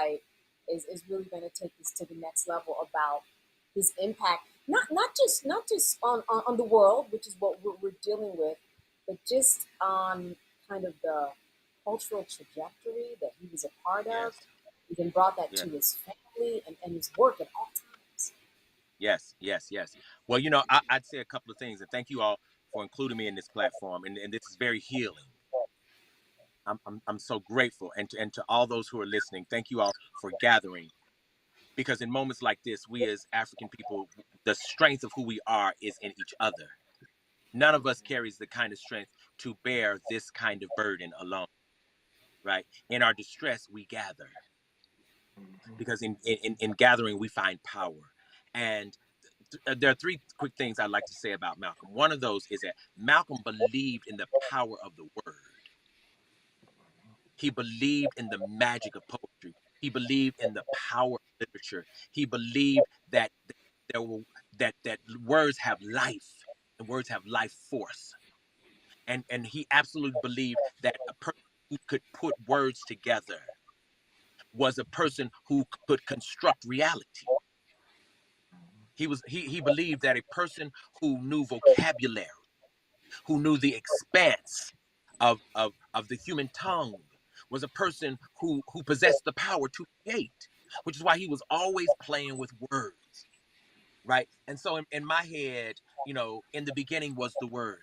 website is really going to take this to the next level about his impact, not just on the world, which is what we're dealing with, but just on kind of the cultural trajectory that he was a part of. Yes. He then brought that Yeah. to his family and his work at all times. Yes. Yes. Yes. Well, I'd say a couple of things, and thank you all for including me in this platform, and this is very healing. I'm so grateful, and to all those who are listening, thank you all for gathering, because in moments like this, we as African people, the strength of who we are is in each other. None of us carries the kind of strength to bear this kind of burden alone, right? In our distress, we gather, because in gathering we find power. And there are three quick things I'd like to say about Malcolm. One of those is that Malcolm believed in the power of the word. He believed in the magic of poetry. He believed in the power of literature. He believed that there were that words have life, and words have life force. And he absolutely believed that a person who could put words together was a person who could construct reality. He believed that a person who knew vocabulary, who knew the expanse of the human tongue, was a person who possessed the power to create, which is why he was always playing with words, right? And so in my head, in the beginning was the word,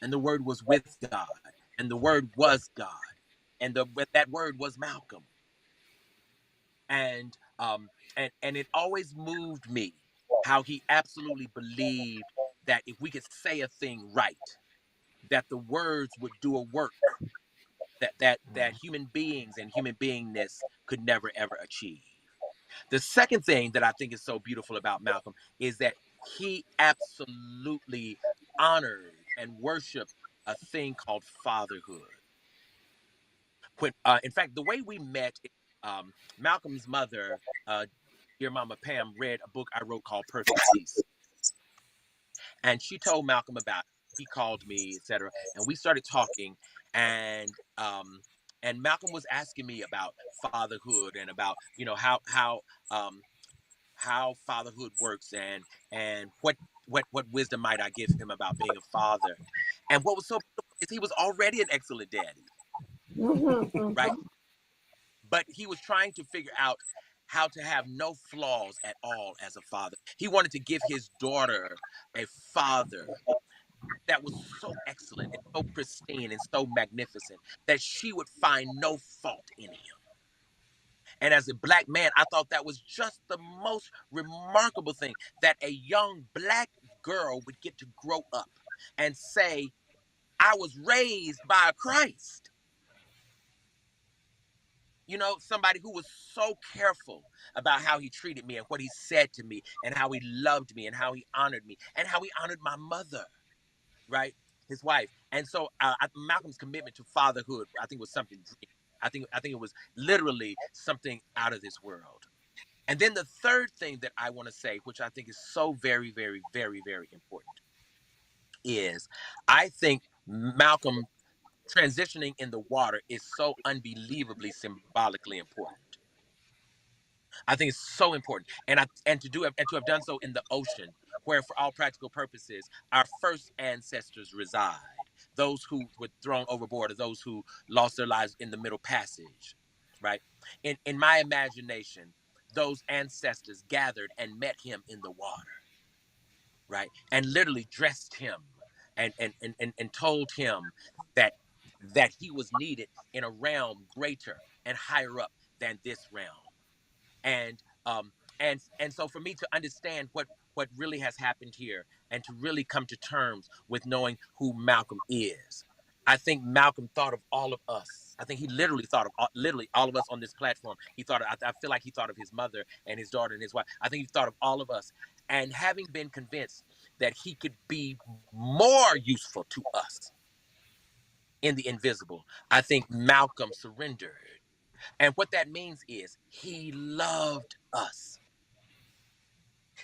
and the word was with God, and the word was God, and that word was Malcolm. And it always moved me how he absolutely believed that if we could say a thing right, that the words would do a work that human beings and human beingness could never ever achieve. The second thing that I think is so beautiful about Malcolm is that he absolutely honored and worshiped a thing called fatherhood. In fact, the way we met, Malcolm's mother, dear Mama Pam, read a book I wrote called Perfect Peace, and she told Malcolm about it. He called me, etc., and we started talking, and Malcolm was asking me about fatherhood and about how fatherhood works, and what wisdom might I give him about being a father. And what was so beautiful is he was already an excellent daddy, right? But he was trying to figure out how to have no flaws at all as a father. He wanted to give his daughter a father that was so excellent and so pristine and so magnificent that she would find no fault in him. And as a black man, I thought that was just the most remarkable thing, that a young black girl would get to grow up and say, I was raised by a Christ. Somebody who was so careful about how he treated me and what he said to me and how he loved me and how he honored me and how he honored my mother, right? His wife. And so Malcolm's commitment to fatherhood, I think, was something dream. I think it was literally something out of this world. And then the third thing that I want to say, which I think is so very, very, very, very important, is I think Malcolm transitioning in the water is so unbelievably symbolically important. I think it's so important, and to have done so in the ocean, where, for all practical purposes, our first ancestors reside. Those who were thrown overboard, or those who lost their lives in the Middle Passage, right? In my imagination, those ancestors gathered and met him in the water, right? And literally dressed him and told him that he was needed in a realm greater and higher up than this realm. And so for me to understand what really has happened here, and to really come to terms with knowing who Malcolm is, I think Malcolm thought of all of us. I think he literally thought of literally all of us on this platform. I feel like he thought of his mother and his daughter and his wife. I think he thought of all of us. And having been convinced that he could be more useful to us in the invisible, I think Malcolm surrendered. And what that means is he loved us.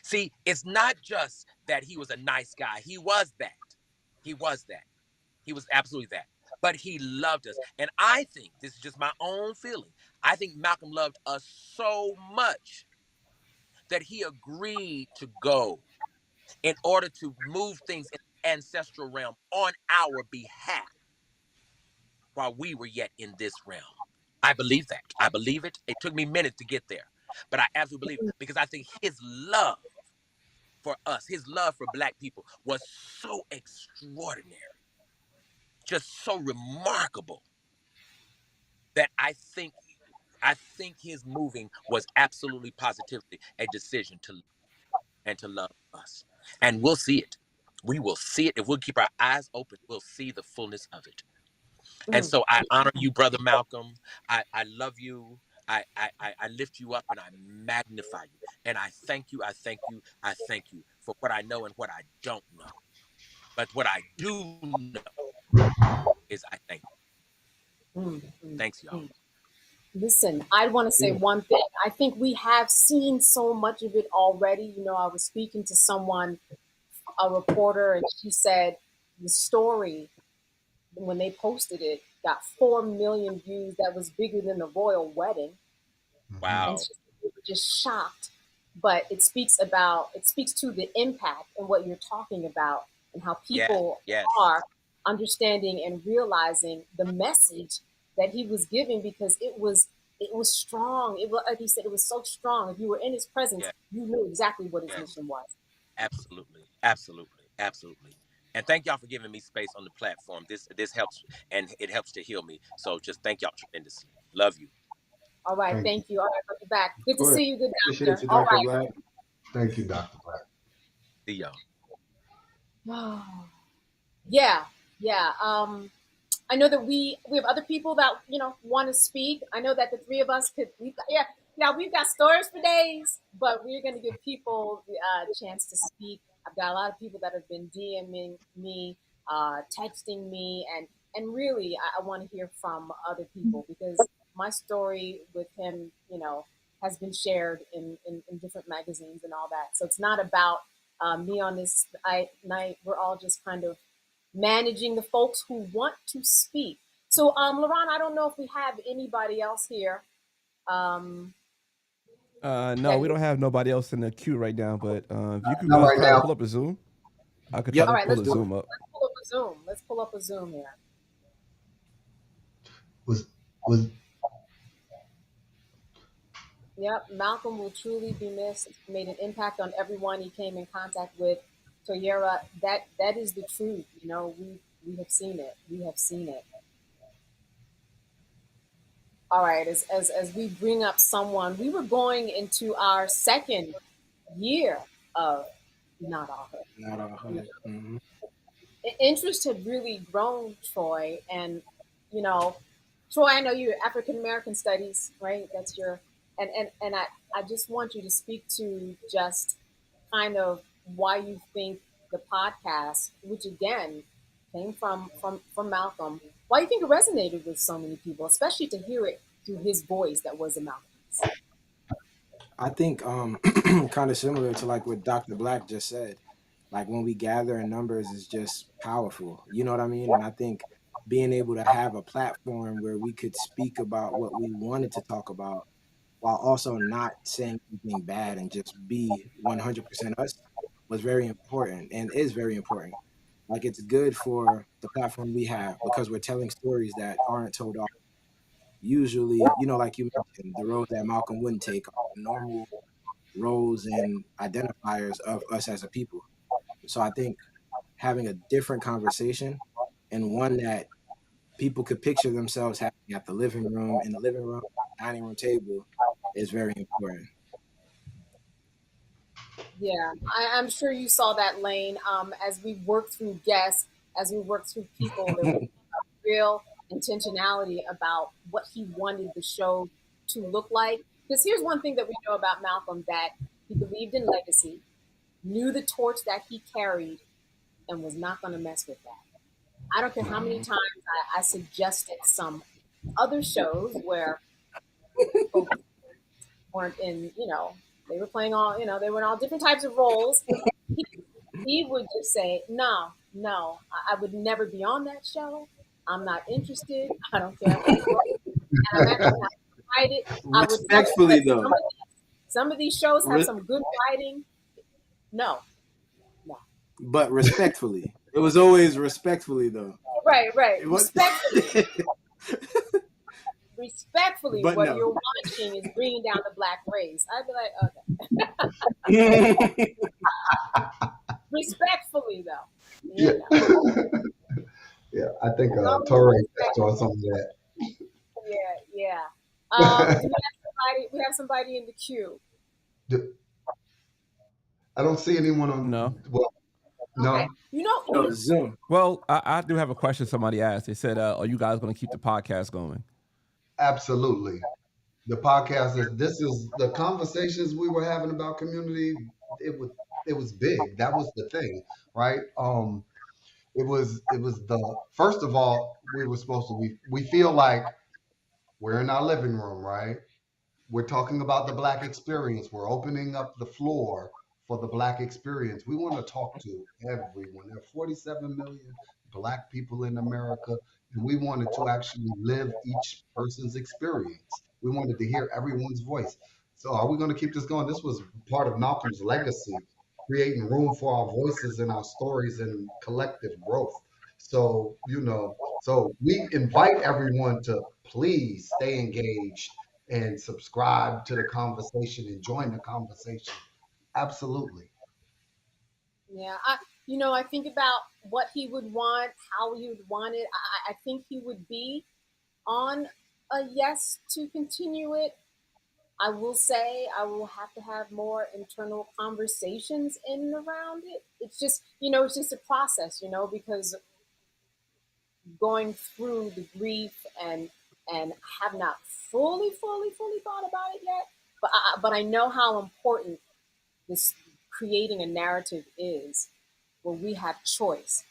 See, it's not just that he was a nice guy. He was that. He was that. He was absolutely that. but he loved us. And I think, this is just my own feeling, I think Malcolm loved us so much that he agreed to go in order to move things in the ancestral realm on our behalf while we were yet in this realm. I believe that. I believe it. It took me minutes to get there, but I absolutely believe it because I think his love for us, his love for black people was so extraordinary, just so remarkable that I think his moving was absolutely positively a decision to and to love us. And we'll see it. We will see it. If we'll keep our eyes open, we'll see the fullness of it. And Mm, so I honor you, Brother Malcolm. I love you. I lift you up and I magnify you. And I thank you. I thank you. I thank you for what I know and what I don't know. But what I do know is I thank you. mm, mm, Thanks, y'all. mm. Listen, I want to say Yeah. one thing. I think we have seen so much of it already. I was speaking to someone, a reporter, and she said the story, when they posted it, got 4 million views. That was bigger than the royal wedding. Mhm. And Wow. she was just shocked. But it speaks to the impact and what you're talking about, and how Yes. people Yes. are understanding and realizing the message that he was giving, because it was strong. It was, like he said, it was so strong. If you were in his presence, Yes. you knew exactly what his Yes. mission was. Absolutely. Absolutely. Absolutely. And thank y'all for giving me space on the platform. This helps and it helps to heal me. So just thank y'all tremendously. Love you. All right, Thank you. thank you. All right, I'll be back. Good to Go ahead. see you, good Appreciate doctor. you, All Dr. Black. Thank you, Dr. Black. See y'all. right. Yeah, yeah. I know that we have other people that want to speak. I know that the three of us could. Yeah, we've got stories for days, but we're going to give people the chance to speak. I've got a lot of people that have been DMing me, texting me, and really, I want to hear from other people, because my story with him, has been shared in different magazines and all that. So it's not about me on this night. We're all just kind of managing the folks who want to speak. So, Laron, I don't know if we have anybody else here. Um, No, that we don't have nobody else in the queue right now. But if you could Not go right try to now. pull up a Zoom, I could try Yep. All to right, pull let's a pull, Zoom up. let's pull up a Zoom. Let's pull up a Zoom here. Was was Yep, Malcolm will truly be missed. He made an impact on everyone he came in contact with. Toyera, that is the truth. We have seen it. We have seen it. All right, as we bring up someone, we were going into our second year of Not All not a Hood. hundred. Mm-hmm. Interest had really grown, Troy. And you know, Troy, I know you're African American studies, right? That's your and I just want you to speak to just kind of why you think the podcast, which again came from Malcolm, why you think it resonated with so many people, especially to hear it through his voice that was a mouthpiece. I think kind of similar to like what Dr. Black just said. Like when we gather in numbers is just powerful. You know what I mean? And I think being able to have a platform where we could speak about what we wanted to talk about while also not saying anything bad and just be 100% us was very important and is very important. Like it's good for the platform we have because we're telling stories that aren't told often. Usually, like you mentioned, the road that Malcolm wouldn't take are normal roles and identifiers of us as a people. So I think having a different conversation and one that people could picture themselves having at the living room, in the living room, dining room table is very important. Yeah, I'm sure you saw that, Lane. As we worked through guests, as we worked through people, there was real intentionality about what he wanted the show to look like. Because here's one thing that we know about Malcolm, that he believed in legacy, knew the torch that he carried, and was not going to mess with that. I don't care how many times I suggested some other shows where folks weren't in, they were playing all, they were in all different types of roles. He, he would just say, no, no, I would never be on that show. I'm not interested. I don't care how it goes. And I'm actually not excited. I would tell you Respectfully that though, some of these shows have re- some good writing. No, no. but respectfully, it was always respectfully though. Right, right. It was, Respectfully, but what no. you're watching is bringing down the black race. I'd be like, okay. Respectfully, though, Yeah. you know. Yeah, I think Always Torre touched on respectfully. some of that. Yeah, yeah. Do we have somebody? We have somebody in the queue. I don't see anyone on. No. Well, Okay. no, No, Zoom. Well, I do have a question somebody asked. They said, are you guys going to keep the podcast going? absolutely. The podcast is. This is the conversations we were having about community. It was big. That was the thing, right? It was the first of all we were supposed to. We feel like we're in our living room, right? We're talking about the Black experience. We're opening up the floor for the Black experience. We want to talk to everyone. There are 47 million Black people in America, and we wanted to actually live each person's experience. We wanted to hear everyone's voice. So, are we going to keep this going? This was part of Malcolm's legacy, creating room for our voices and our stories and collective growth. So, so we invite everyone to please stay engaged and subscribe to the conversation and join the conversation. Absolutely. Yeah, I think about what he would want, how he would want it. I think he would be on a yes to continue it. I will say I will have to have more internal conversations in and around it. It's just, it's just a process, because going through the grief and have not fully thought about it yet. But I know how important this creating a narrative is where we have choice.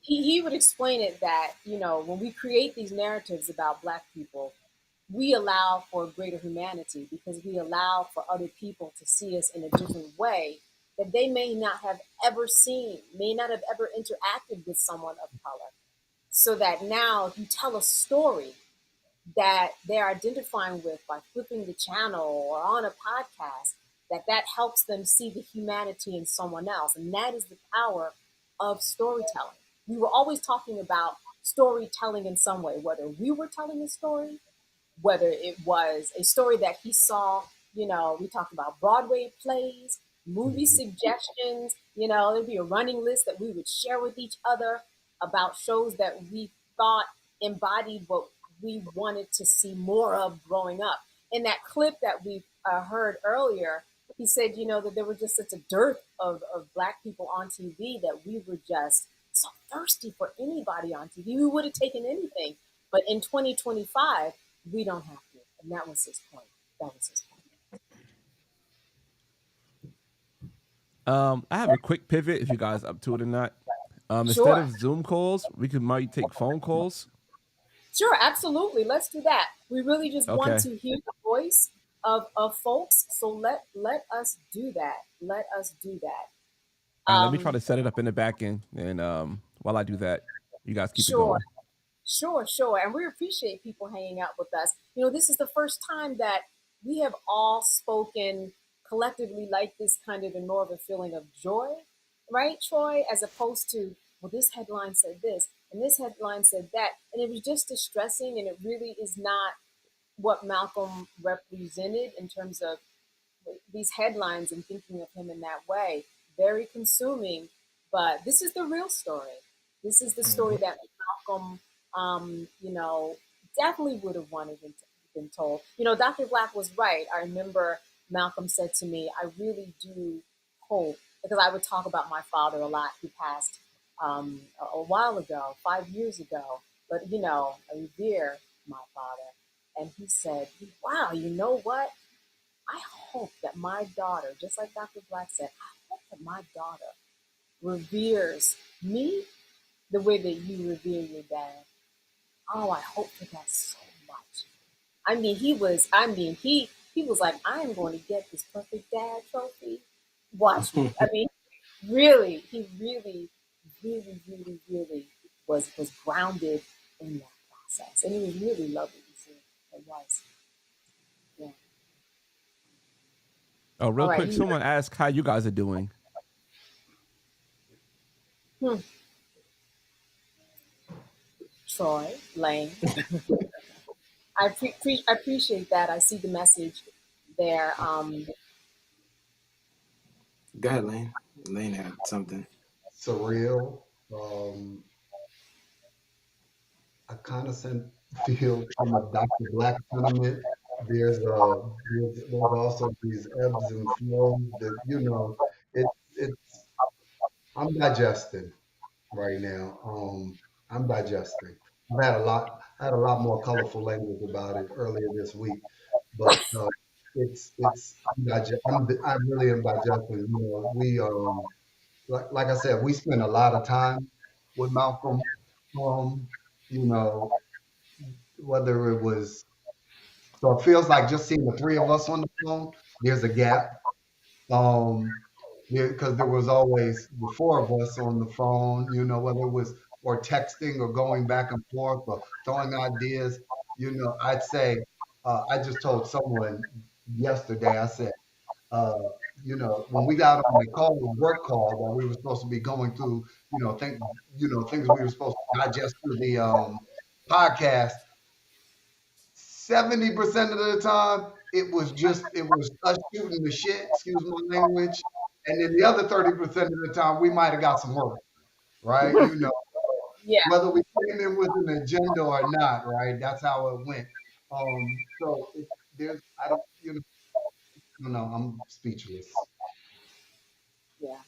He would explain it that, when we create these narratives about Black people, we allow for greater humanity because we allow for other people to see us in a different way that they may not have ever seen, may not have ever interacted with someone of color. So that now, if you tell a story that they're identifying with by flipping the channel or on a podcast, that helps them see the humanity in someone else. And that is the power of storytelling. We were always talking about storytelling in some way, whether we were telling a story, whether it was a story that he saw, we talked about Broadway plays, movie suggestions, there'd be a running list that we would share with each other about shows that we thought embodied what we wanted to see more of growing up. In that clip that we heard earlier, he said, that there was just such a dearth of Black people on TV that we were just so thirsty for anybody on TV. We would have taken anything. But in 2025, we don't have to. And that was his point. That was his point. I have a quick pivot if you guys up to it or not. Instead Sure. of Zoom calls, we might take phone calls. Sure, absolutely. Let's do that. We really just want Okay. to hear the voice of folks. So let us do that. Let us do that. Let me try to set it up in the back end. And while I do that, you guys keep it Sure. going. Sure. And we appreciate people hanging out with us. This is the first time that we have all spoken collectively like this, kind of in more of a feeling of joy, right, Troy? As opposed to, well, this headline said this and this headline said that. And it was just distressing, and it really is not what Malcolm represented in terms of these headlines and thinking of him in that way. Very consuming, but this is the real story. This is the story that Malcolm, definitely would have wanted been told. Dr. Black was right. I remember Malcolm said to me, I really do hope, because I would talk about my father a lot. He passed a while ago, 5 years ago, but I revere my father. And he said, wow, you know what? I hope that my daughter, just like Dr. Black said, I hope that my daughter reveres me the way that you revere your dad. Oh, I hope for that so much. He was like, I am going to get this perfect dad trophy. Watch me. Really, he really, really, really, really was grounded in that process, and it was really lovely to see. It was, yeah. Oh, All real right, quick, someone asked how you guys are doing. hmm. Troy Lane. I appreciate that. I see the message there. Go ahead, Lane. Lane had something. Surreal. I kind of feel from a Dr. Black sentiment. There's also these ebbs and flows that it's I'm digesting right now. I'm digesting. I had a lot more colorful language about it earlier this week, but I really am digesting. Like I said, we spent a lot of time with Malcolm. Um, you know, whether it was so it feels like just seeing the three of us on the phone, there's a gap. Um, because there was always the four of us on the phone, whether it was or texting or going back and forth or throwing ideas. I'd say, I just told someone yesterday, I said, uh, when we got on the call, the work call that we were supposed to be going through, things we were supposed to digest through the podcast, 70% of the time, it was us shooting the shit, excuse my language. And then the other 30% of the time, we might have got some work, right? Yeah, Whether we came in with an agenda or not, right? That's how it went. So there's, I don't, I don't know, I'm speechless. yeah,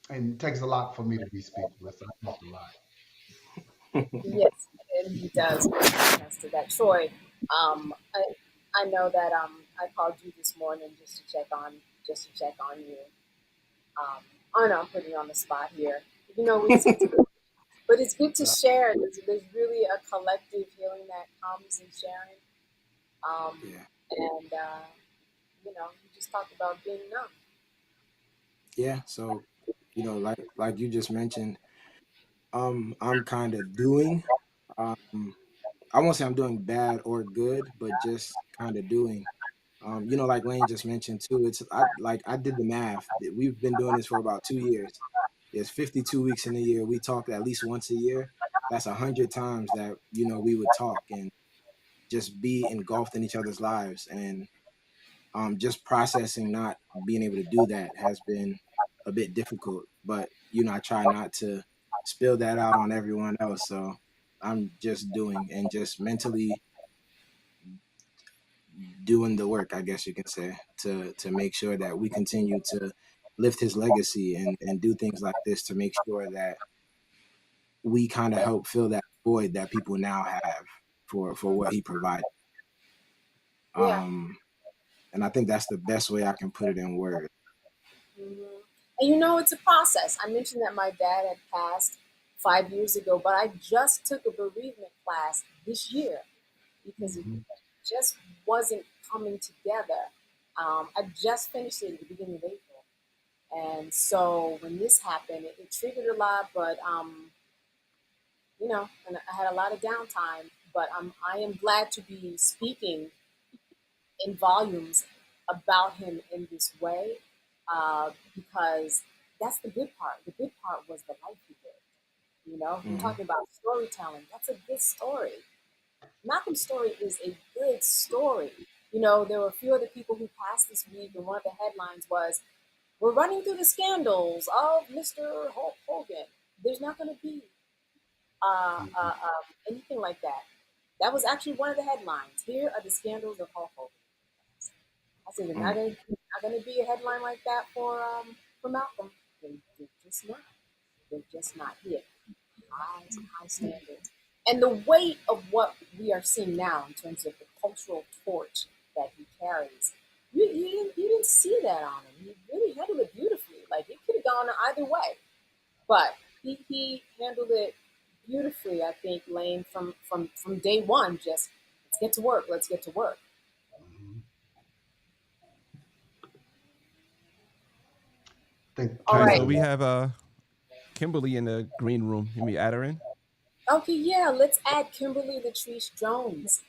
And it takes a lot for me to be speechless. I talk a lot. yes, and he does. That's to that. Troy, I know that I called you this morning just to check on you. I know I'm putting you on the spot here. But it's good to share. There's really a collective healing that comes in sharing. Um, Yeah. and you just talked about being numb. Yeah. So, like you just mentioned, I'm kind of doing. Um, I won't say I'm doing bad or good, but just kind of doing. Like Lane just mentioned too. I did the math. We've been doing this for about 2 years. There's 52 weeks in a year. We talk at least once a year. That's 100 times that we would talk and just be engulfed in each other's lives. And just processing not being able to do that has been a bit difficult. But I try not to spill that out on everyone else. So I'm just doing and just mentally doing the work, I guess you can say, to make sure that we continue to lift his legacy and do things like this to make sure that we kind of help fill that void that people now have for what he provided. Yeah. Um, and I think that's the best way I can put it in words. Hmm. And it's a process. I mentioned that my dad had passed 5 years ago, but I just took a bereavement class this year because it Mhm. just wasn't coming together. I just finished it at the beginning of April. And so when this happened, it triggered a lot, but and I had a lot of downtime. But I am glad to be speaking in volumes about him in this way, because that's the good part. The good part was the life he lived. We're Hmm. talking about storytelling. That's a good story. Malcolm's story is a good story. There were a few other people who passed this week, and one of the headlines was, "We're running through the scandals of Mr. Hulk Hogan." There's not going to be anything like that. That was actually one of the headlines. Here are the scandals of Hulk Hogan. I said, "There's not gonna be a headline like that for Malcolm. They're just not. They're just not here. High standards, and the weight of what we are seeing now in terms of the cultural torch that he carries. You didn't see that on him. He really handled it beautifully. Like, it could have gone either way, but he handled it beautifully. I think, Lane, from day one. Just, let's get to work. Let's get to work. Mhm. I think All All right, right. so people, we have Kimberly in the green room. Let me add her in. Okay, yeah, let's add Kimberly Latrice Jones,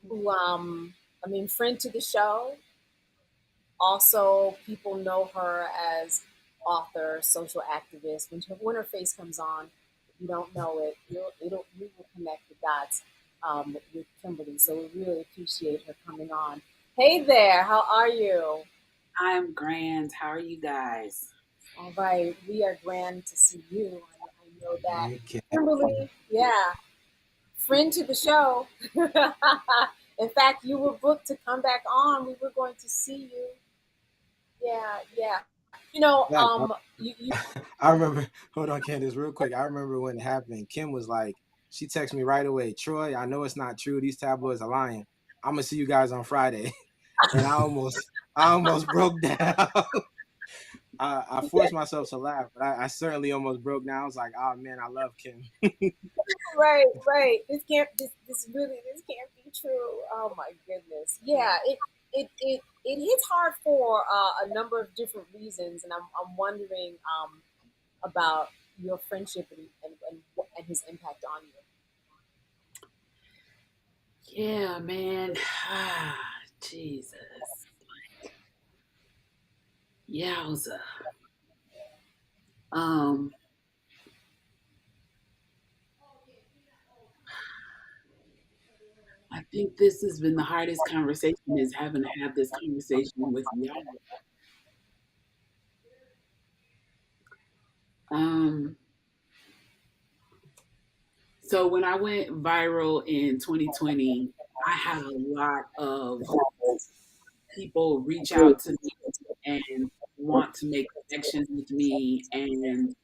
who I mean, friend to the show. Also, people know her as author, social activist. When her face comes on, if you don't know it, you will connect the dots with Kimberly. So we really appreciate her coming on. Hey there, how are you? I'm grand. How are you guys? All right, we are grand to see you. I know that. Hey, Kim. Kimberly, yeah, friend to the show. In fact, you were booked to come back on. We were going to see you. Yeah, yeah. You know, Yeah, you I remember. Hold on, Candace, real quick. I remember when it happened. Kim was like, she texted me right away. Troy, I know it's not true. These tabloids are lying. I'm gonna see you guys on Friday, and I almost broke down. I forced myself to laugh, but I certainly almost broke down. I was like, oh man, I love Kim. right, right. This can't be true. Oh my goodness. Yeah, it hits hard for a number of different reasons, and I'm wondering about your friendship and his impact on you. Yeah, man. Jesus. Yowza. Um, I think this has been the hardest conversation is having to have this conversation with y'all. Um, so when I went viral in 2020, I had a lot of people reach out to me and want to make connections with me and in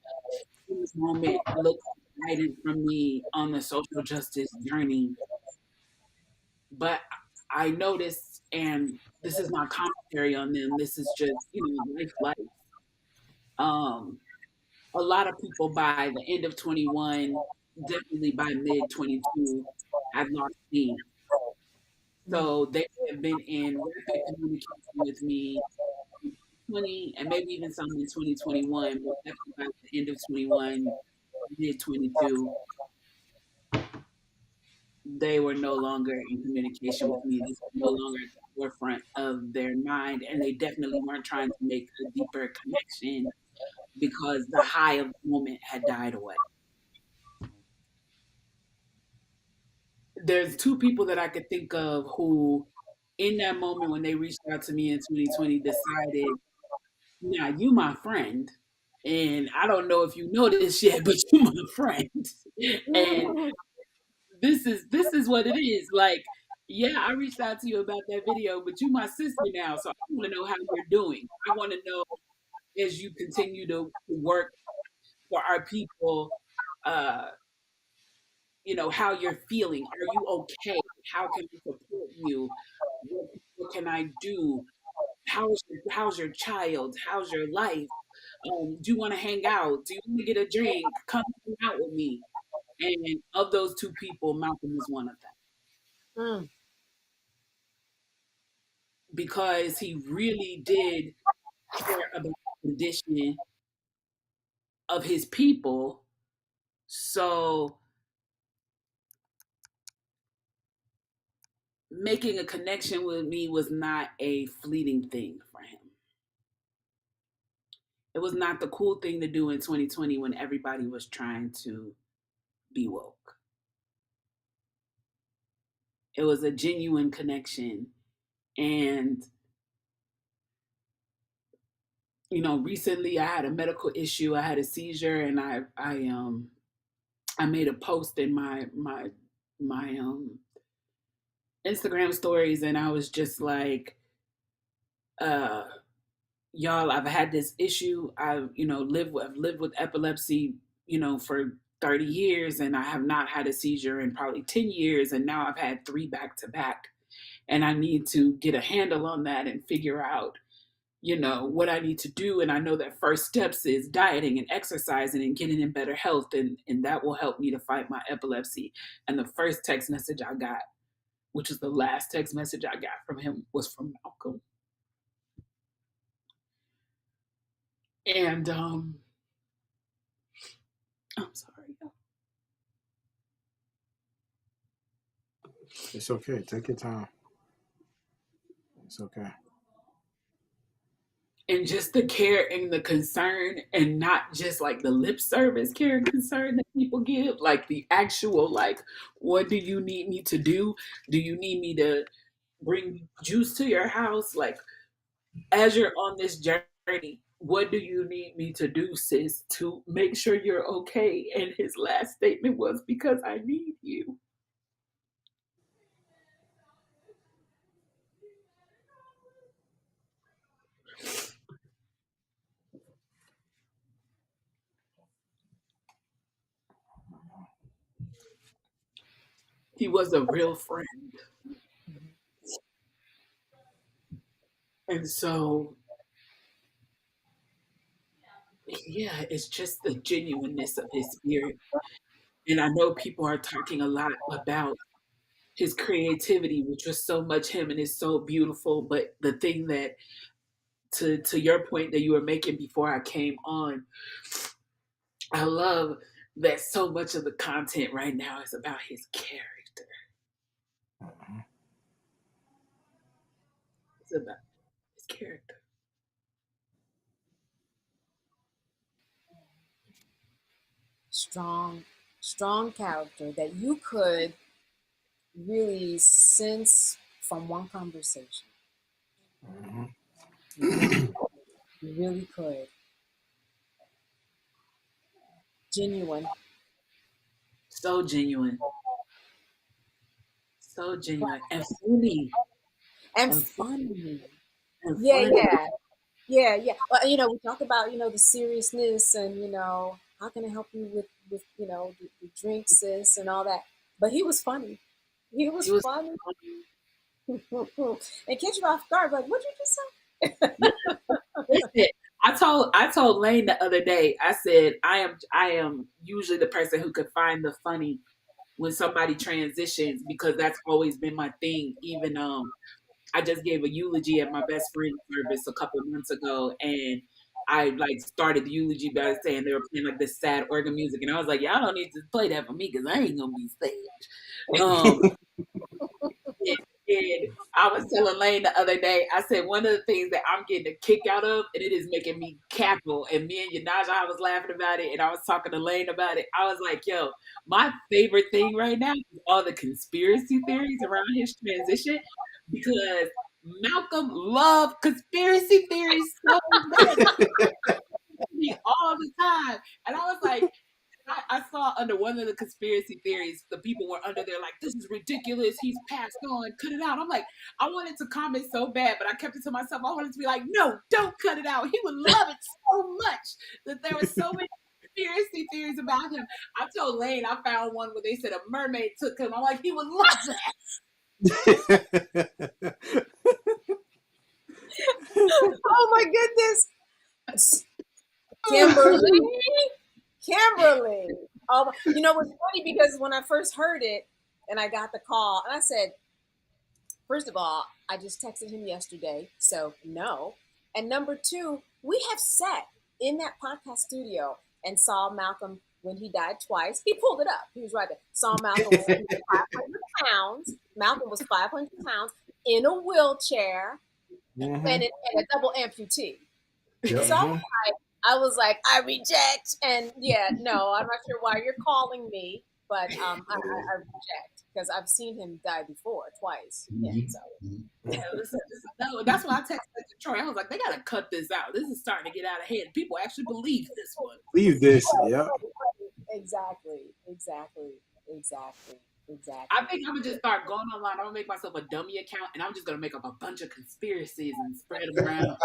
this moment look for guidance from me on the social justice journey. But I noticed, and this is not commentary on them, this is just, life. Um, a lot of people by the end of 21, definitely by mid 22, had lost me. Mm, So they have been in rapid communication with me in 20 and maybe even some in 2021, but definitely by the end of 21, mid 22, they were no longer in communication with me. This was no longer at the forefront of their mind, and they definitely weren't trying to make a deeper connection because the high of the moment had died away. There's two people that I could think of who, in that moment when they reached out to me in 2020, decided, "Now you my friend." And I don't know if you know this yet, but you my friend. And mm, this is what it is. Like, yeah, I reached out to you about that video, but you my sister now, so I want to know how you're doing. I want to know as you continue to work for our people, uh, how you're feeling. Are you okay? How can I support you? What can I do? How's your child? How's your life? Do you want to hang out? Do you want to get a drink? Come hang out with me. And of those two people, Malcolm was one of them mm, because he really did care about the condition of his people. So making a connection with me was not a fleeting thing for him. It was not the cool thing to do in 2020 when everybody was trying to be woke. It was a genuine connection. And, recently I had a medical issue. I had a seizure and I made a post in my Instagram stories and I was just like, uh, y'all, I've had this issue. I've lived with epilepsy, for 30 years and I have not had a seizure in probably 10 years and now I've had 3 back to back and I need to get a handle on that and figure out, what I need to do and I know that first steps is dieting and exercising and getting in better health and that will help me to fight my epilepsy. And the first text message I got, which is the last text message I got from him, was from Malcolm. And I'm sorry, y'all. It's okay. Take your time. It's okay. And just the care and the concern, and not just like the lip service care and concern that people give, like the actual, like, what do you need me to do? Do you need me to bring juice to your house? Like, as you're on this journey, what do you need me to do, sis, to make sure you're okay? And his last statement was, because I need you. He was a real friend. And so, yeah, it's just the genuineness of his spirit. And I know people are talking a lot about his creativity, which was so much him and is so beautiful. But the thing that, to your point that you were making before I came on, I love that so much of the content right now is about his character. It's about his character. Strong character that you could really sense from one conversation. You really could. Genuine. So genuine. So genuine. And funny. And And funny. funny. And Yeah, funny. yeah. Yeah, yeah. Well, we talk about, the seriousness and, how can I help you with the drink, sis, and all that. But he was funny. He was He was funny. funny. And catch you off guard, like, what'd you just say? Listen, I told Lane the other day, I said, I am usually the person who could find the funny when somebody transitions, because that's always been my thing. Even I just gave a eulogy at my best friend's service a couple of months ago, and I like started the eulogy by saying they were playing like this sad organ music, and I was like, y'all don't need to play that for me because I ain't gonna be sad. Um, and I was telling Lane the other day, I said one of the things that I'm getting a kick out of, and it is making me cackle. And me and Yanaja, I was laughing about it, and I was talking to Lane about it. I was like, yo, my favorite thing right now is all the conspiracy theories around his transition, because Malcolm loved conspiracy theories so much all the time. And I was like, I saw under one of the conspiracy theories, the people were under there like, this is ridiculous. He's passed on. Cut it out. I'm like, I wanted to comment so bad, but I kept it to myself. I wanted to be like, no, don't cut it out. He would love it so much that there were so many conspiracy theories about him. I told Lane I found one where they said a mermaid took him. I'm like, he would love that. Oh my goodness. Kimberly. Oh, it's funny because when I first heard it and I got the call, and I said, first of all, I just texted him yesterday, so no. And number two, we have sat in that podcast studio and saw Malcolm when he died twice. He pulled it up. He was right there. Saw Malcolm was 500 pounds. Malcolm was 500 pounds in a wheelchair and a double amputee. Yep. So I was like, I reject. And yeah, no, I'm not sure why you're calling me, but I reject because I've seen him die before, twice. Yeah, so. Yeah, no, that's why I texted Troy. I was like, they gotta cut this out. This is starting to get out of hand. People actually believe this one. Leave this. Yep. Exactly. I think I'm gonna just start going online. I'm gonna make myself a dummy account, and I'm just gonna make up a bunch of conspiracies and spread them around.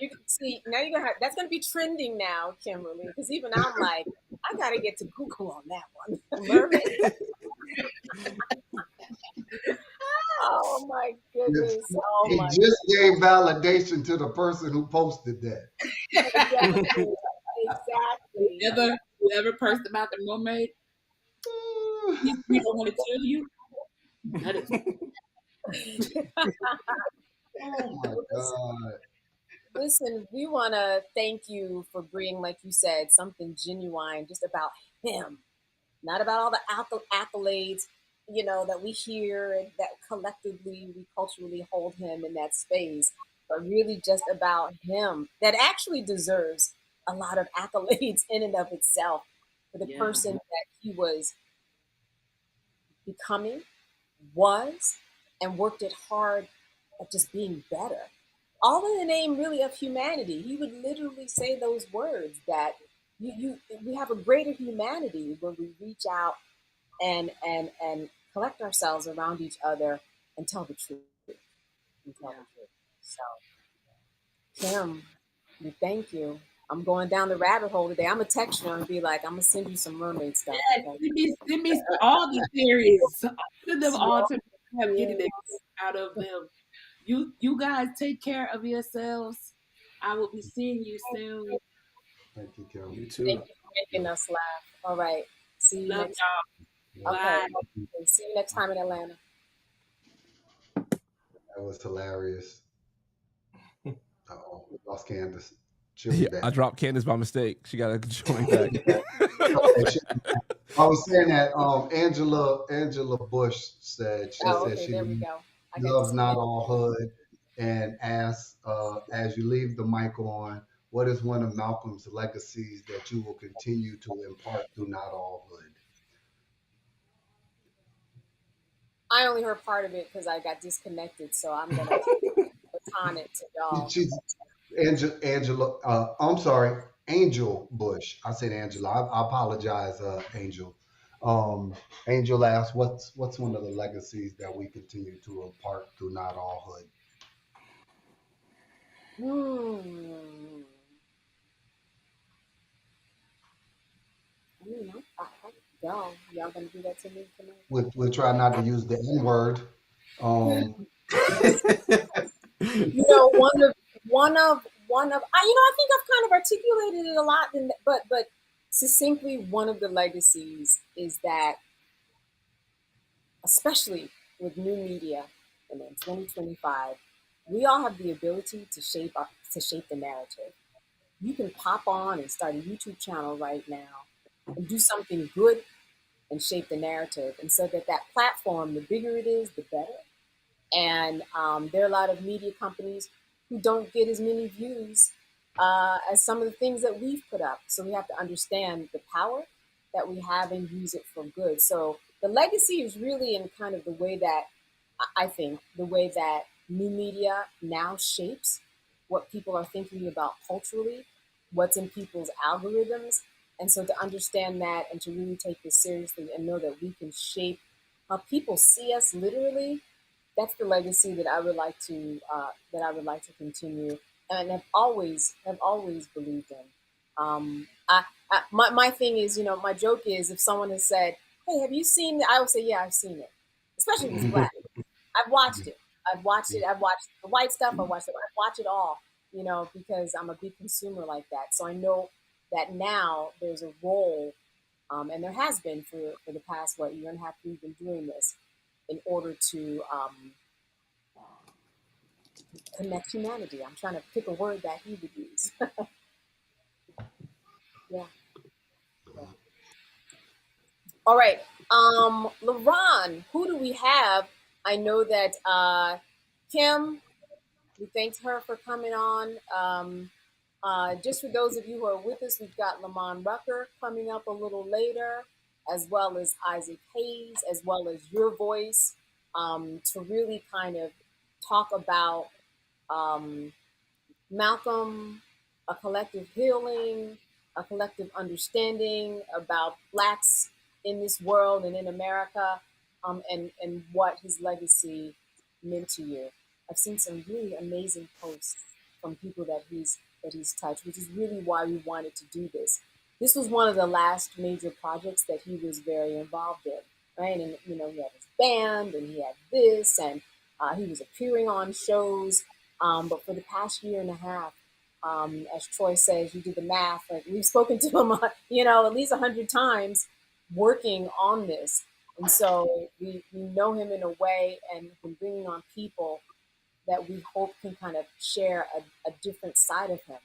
You can see now. That's gonna be trending now, Kimberly. Because even I'm like, I gotta get to Google on that one. Mermaid. Oh my goodness! It just gave validation to the person who posted that. Exactly. Whoever posted about the mermaid, we don't want to tell you. That is. Oh my God. Listen, we want to thank you for bringing, like you said, something genuine just about him, not about all the accolades, that we hear and that collectively we culturally hold him in that space, but really just about him that actually deserves a lot of accolades in and of itself for the Yeah. person that he was becoming, was, and worked it hard at just being better. All in the name, really, of humanity. He would literally say those words that we have a greater humanity when we reach out and collect ourselves around each other and tell the truth. And tell Yeah. the truth. So, Kim, we thank you. I'm going down the rabbit hole today. I'm gonna text you and be like, I'm gonna send you some mermaid stuff. Yes, Okay? send me all the theories. Send them Yeah, all to me. I'm getting yeah. it out of them. You guys take care of yourselves. I will be seeing you soon. Thank you, Kim. You Thank too. you for making us laugh. All right. See you Love next. y'all. Yeah, Okay. Bye. Okay. See you next time in Atlanta. that was hilarious. Uh-oh, we lost Candace. She'll be Yeah, back. I dropped Candace by mistake. She got to join back. Okay, I was saying that Angela Bush she Oh, said okay. she There we go. I got loves Not disconnected. All Hood and asks, as you leave the mic on, what is one of Malcolm's legacies that you will continue to impart through Not All Hood? I only heard part of it because I got disconnected. So I'm gonna baton it to y'all. She's Angela. I'm sorry, Angel Bush. I said Angela. I apologize, Angel. Um, Angel asked, "What's one of the legacies that we continue to impart through Not All Hood?" Hmm. I don't know. Y'all gonna do that to me tonight? We'll try not to use the N word. Um, One of I think I've kind of articulated it a lot, but succinctly, one of the legacies is that, especially with new media and in 2025, we all have the ability to shape the narrative. You can pop on and start a YouTube channel right now and do something good and shape the narrative, and so that platform, the bigger it is, the better. And there are a lot of media companies who don't get as many views as some of the things that we've put up. So we have to understand the power that we have and use it for good. So the legacy is really in kind of the way that I think the way that new media now shapes what people are thinking about culturally, what's in people's algorithms. And so to understand that and to really take this seriously and know that we can shape how people see us literally, that's the legacy that I would like to continue and have always believed in. My thing is, my joke is, if someone has said, "Hey, have you seen it?" I will say, "Yeah, I've seen it," especially if it's black. I've watched it. I've watched it. I've watched the white stuff. I watch it all. Because I'm a big consumer like that. So I know that now there's a role, and there has been for the past year and a half we've been doing this in order to connect humanity. I'm trying to pick a word that he would use. Yeah. Yeah. All right. LaRon, who do we have? I know that Kim, we thanked her for coming on. Just for those of you who are with us, we've got Lamont Rucker coming up a little later, as well as Isaac Hayes, as well as your voice, to really kind of talk about um, Malcolm, a collective healing, a collective understanding about Blacks in this world and in America, and what his legacy meant to you. I've seen some really amazing posts from people that he's touched, which is really why we wanted to do this. This was one of the last major projects that he was very involved in, right? And he had his band, and he had this, and he was appearing on shows, but for the past year and a half, as Troy says, you do the math. Like, we've spoken to him, at least 100 times, working on this, and so we know him in a way, and been bringing on people that we hope can kind of share a different side of him.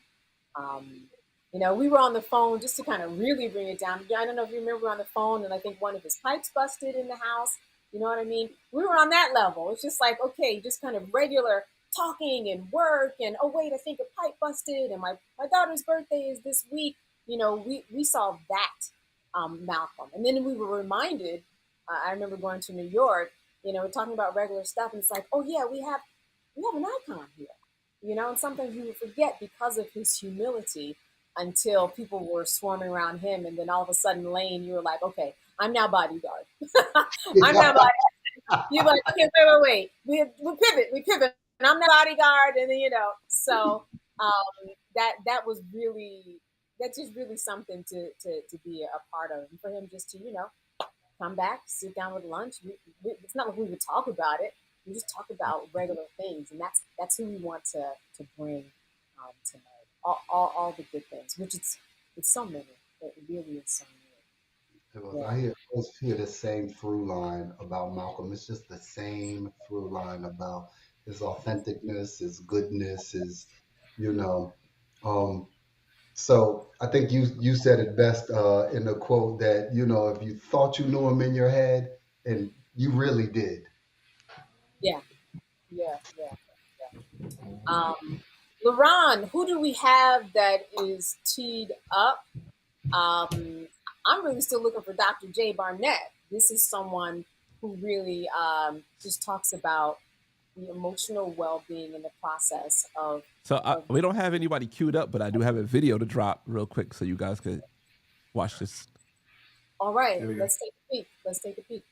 You know, we were on the phone just to kind of really bring it down. I don't know if you remember, we were on the phone, and I think one of his pipes busted in the house. You know what I mean? We were on that level. It's just like, okay, just kind of regular talking and work, and oh wait, I think a pipe busted, and my daughter's birthday is this week. You know, we saw that Malcolm, and then we were reminded. I remember going to New York. You know, we're talking about regular stuff, and it's like, oh yeah, we have an icon here. You know, and sometimes we would forget because of his humility until people were swarming around him, and then all of a sudden, Lane, you were like, okay, I'm now bodyguard. I'm now bodyguard. You're like, okay, wait. We pivot, and I'm now bodyguard, and then so that was really that's just really something to be a part of, and for him just to come back, sit down with lunch. It's not like we would talk about it. We just talk about regular things, and that's who we want to bring tonight. All the good things, which it's so many. It really is so many. I always hear the same through line about Malcolm. It's just the same through line about his authenticness, his goodness, his, you know. So I think you said it best in the quote that, if you thought you knew him in your head, and you really did. Yeah. LaRon, who do we have that is teed up? I'm really still looking for Dr. J. Barnett. This is someone who really just talks about the emotional well-being in the process of. So we don't have anybody queued up, but I do have a video to drop real quick so you guys could watch this. All right, let's take a peek.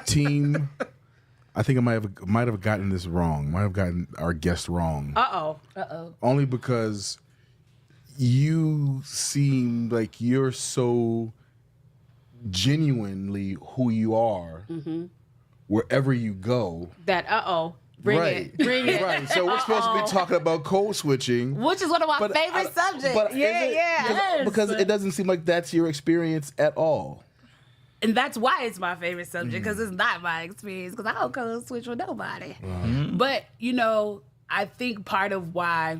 Team, I think I might have gotten this wrong. Might have gotten our guest wrong. Only because you seem like you're so genuinely who you are wherever you go. That bring it. Right. So we're supposed to be talking about code switching, which is one of my favorite subjects. But because it doesn't seem like that's your experience at all. And that's why it's my favorite subject, because it's not my experience, because I don't code switch with nobody. But, I think part of why,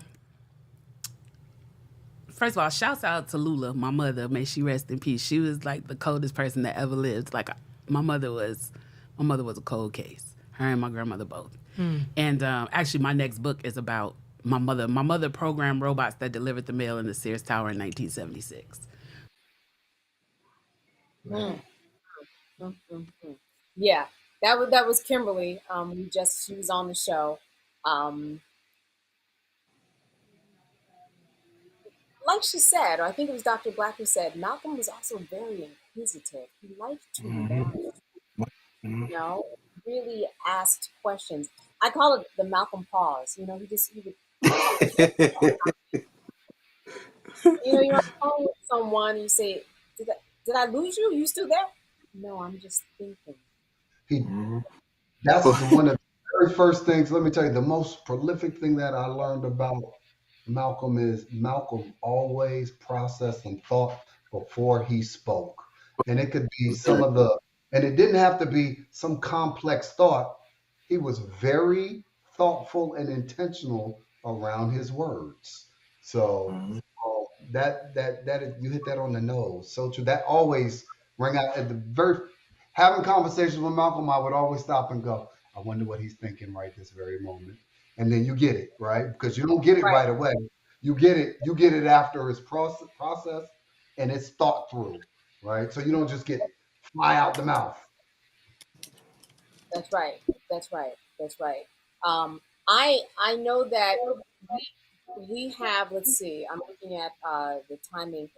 first of all, shouts out to Lula, my mother. May she rest in peace. She was like the coldest person that ever lived. Like my mother was a cold case. Her and my grandmother both. And actually, my next book is about my mother. My mother programmed robots that delivered the mail in the Sears Tower in 1976. Yeah, that was Kimberly. She was on the show. Like she said, or I think it was Dr. Black who said, Malcolm was also very inquisitive. He liked to learn, really asked questions. I call it the Malcolm pause. He would you're on the phone with someone, you say, did I lose you? You still there? No, I'm just thinking. That's one of the very first things. Let me tell you, the most prolific thing that I learned about Malcolm is Malcolm always processed and thought before he spoke. And it could be and it didn't have to be some complex thought. He was very thoughtful and intentional around his words. So that you hit that on the nose. So true. That always rang out at the having conversations with Malcolm. I would always stop and go, I wonder what he's thinking right this very moment. And then you get it, right? Because you don't get it right away. You get it after it's processed and it's thought through, right? So you don't just get fly out the mouth. That's right. I know that we have, let's see, I'm looking at the timing.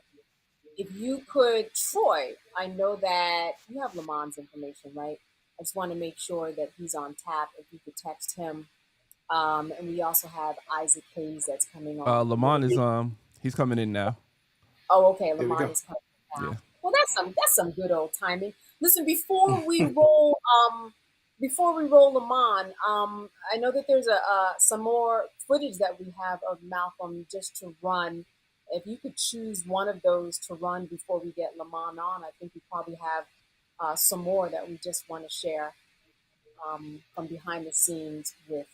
If you could, Troy, I know that you have Lamont's information, right? I just want to make sure that he's on tap. If you could text him. And we also have Isaac Hayes that's coming on. Lamont is he's coming in now. Oh, okay. Lamont is coming in now. Yeah. Well, that's some good old timing. Listen, before we roll Lamont, I know that there's some more footage that we have of Malcolm just to run. if you could choose one of those to run before we get Lamont on, I think we probably have some more that we just want to share from behind the scenes with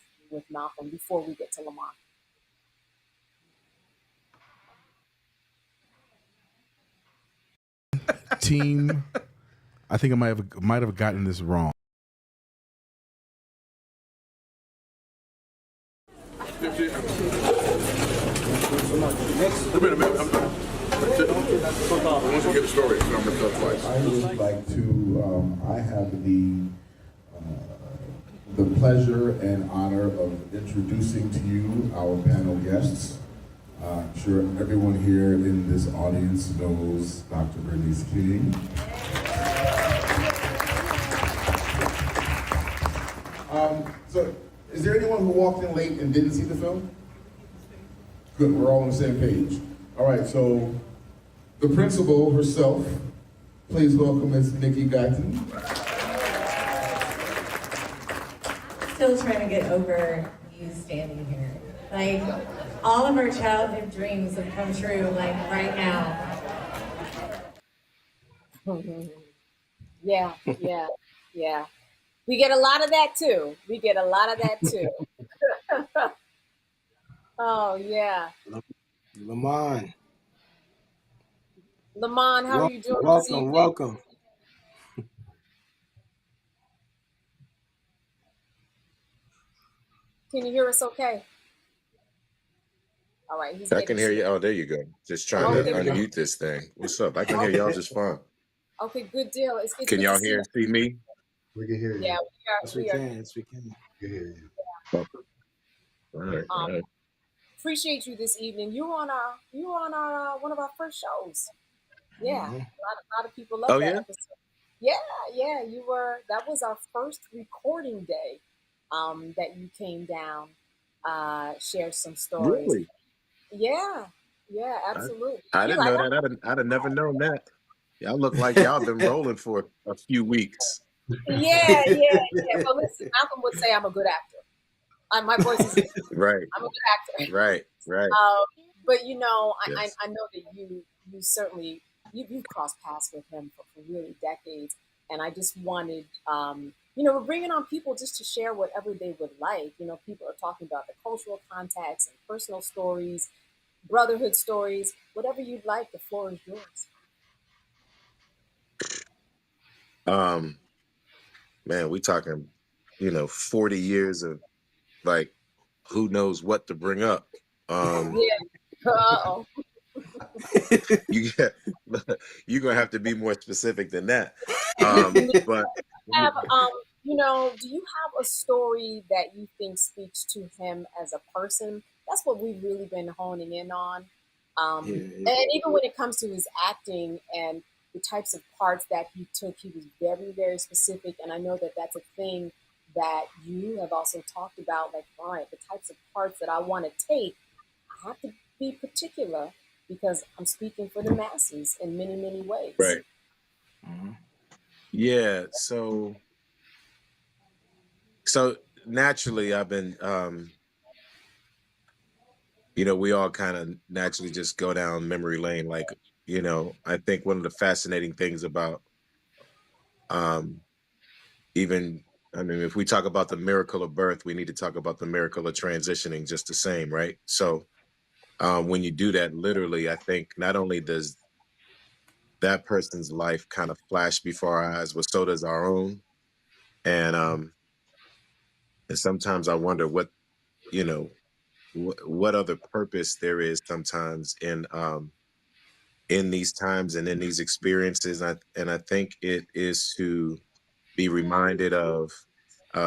Malcolm before we get to Lamont. Team, I think I might have gotten this wrong. Once you get the story, I'm gonna tell twice. I would like to. I have the pleasure and honor of introducing to you our panel guests. I'm sure everyone here in this audience knows Dr. Bernice King. So, is there anyone who walked in late and didn't see the film? Good, we're all on the same page. All right, so the principal herself, please welcome Ms. Nikki Guyton. Still trying to get over you standing here. Like, all of our childhood dreams have come true, like, right now. Yeah. We get a lot of that too. Oh, yeah. Lamont. Lamont, how are you doing this evening? Welcome. Can you hear us okay? All right. I can hear you. Oh, there you go. Just trying to unmute this thing. What's up? I can hear y'all just fine. Okay, good deal. It's Can y'all hear and see me? We can hear you. Yeah, Yes, we can. Yes, we can. We can hear you. All right. Appreciate you this evening. You were on our one of our first shows. Yeah, Mm-hmm. a lot of people love that episode. Yeah, you were. That was our first recording day. That you came down, shared some stories. Really? Yeah, absolutely. I didn't know that. I'd have never known that. Y'all look like y'all been rolling for a few weeks. Yeah. But listen, Malcolm would say I'm a good actor. My voice is right. I'm a good actor. Right. But you know, Yes. I know that you certainly you've crossed paths with him for really decades, and I just wanted we're bringing on people just to share whatever they would like. You know, people are talking about the cultural context and personal stories, brotherhood stories, whatever you'd like. The floor is yours. Man, we talking, 40 years of like, who knows what to bring up. Uh-oh. You're gonna have to be more specific than that. But do you have a story that you think speaks to him as a person? That's what we've really been honing in on. And even when it comes to his acting and the types of parts that he took, he was very, very specific. And I know that that's a thing that you have also talked about, like, all right, the types of parts that I want to take, I have to be particular because I'm speaking for the masses in many, many ways. Right. Mm-hmm. Yeah. So naturally I've been, we all kind of naturally just go down memory lane. Like, I think one of the fascinating things about, if we talk about the miracle of birth, we need to talk about the miracle of transitioning just the same, right? So when you do that, literally, I think not only does that person's life kind of flash before our eyes, but so does our own. And sometimes I wonder what other purpose there is sometimes in these times and in these experiences. And I think it is to be reminded of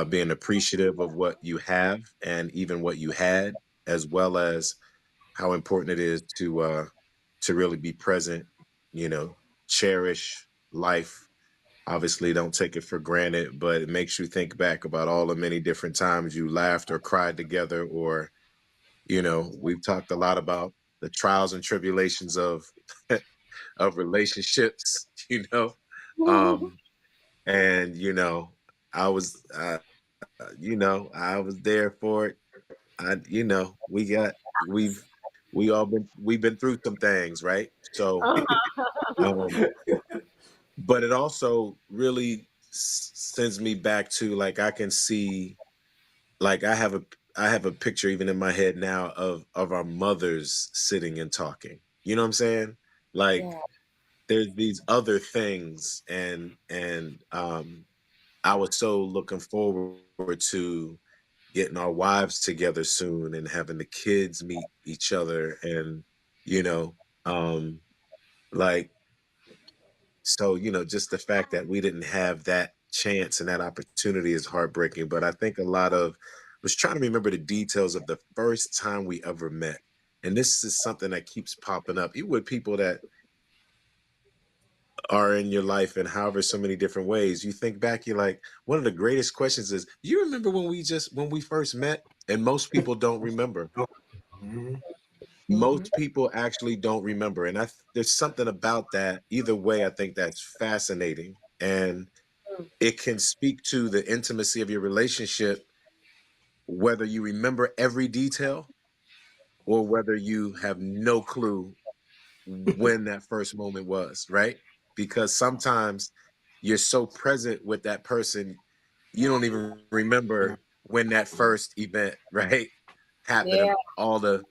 being appreciative of what you have and even what you had, as well as how important it is to really be present, cherish life. Obviously, don't take it for granted, but it makes you think back about all the many different times you laughed or cried together, or, we've talked a lot about the trials and tribulations of of relationships, and I was, I was there for it. we've been through some things, right? So, Uh-huh. um, but it also really sends me back to like I can see like I have a picture even in my head now of our mothers sitting and talking. You know what I'm saying? Like Yeah. there's these other things I was so looking forward to getting our wives together soon and having the kids meet each other and you know um like so just the fact that we didn't have that chance and that opportunity is heartbreaking, but I think a lot of was trying to remember the details of the first time we ever met, and this is something that keeps popping up even with people that are in your life in however so many different ways. You think back, you're like, one of the greatest questions is, do you remember when we first met? And most people don't remember. Mhm. Hmm. Most people actually don't remember. And there's something about that. Either way, I think that's fascinating. And it can speak to the intimacy of your relationship, whether you remember every detail or whether you have no clue when that first moment was, right? Because sometimes you're so present with that person, you don't even remember when that first event, right, happened Yeah. and all the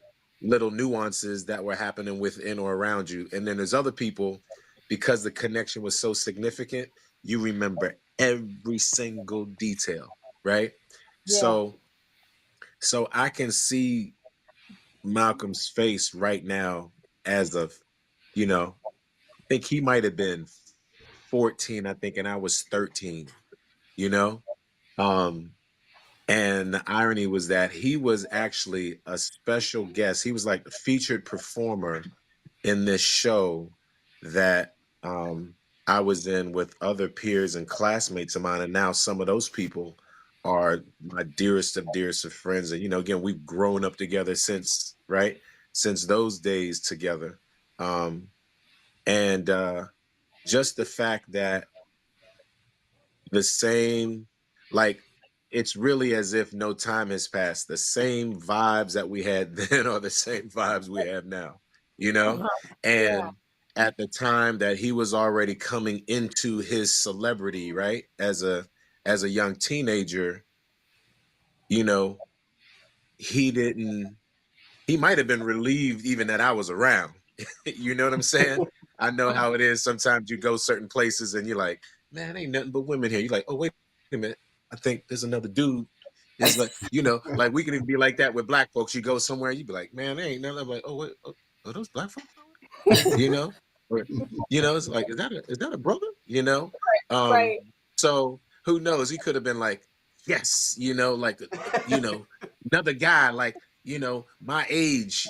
little nuances that were happening within or around you. And then there's other people, because the connection was so significant, you remember every single detail, right? Yeah. So I can see Malcolm's face right now as of, you know, I think he might have been 14, I think, and I was 13, you know? Um, and the irony was that he was actually a special guest. He was like the featured performer in this show that I was in with other peers and classmates of mine. And now some of those people are my dearest of friends. And, again, we've grown up together since, right? Since those days together. Um, and just the fact that the same, like, it's really as if no time has passed. The same vibes that we had then are the same vibes we have now, you know? Uh-huh. Yeah. And at the time that he was already coming into his celebrity, right? As a young teenager, you know, he didn't he might have been relieved even that I was around. You know what I'm saying? I know how it is. Sometimes you go certain places and you're like, man, ain't nothing but women here. You're like, oh, wait a minute. I think there's another dude. Is like, like we can even be like that with black folks. You go somewhere, you be like, man, there ain't nothing. I'm like, oh, wait, oh, are those black folks? you know or it's like, is that a brother, um Right. so who knows, he could have been like, yes, like, you know another guy, like, my age,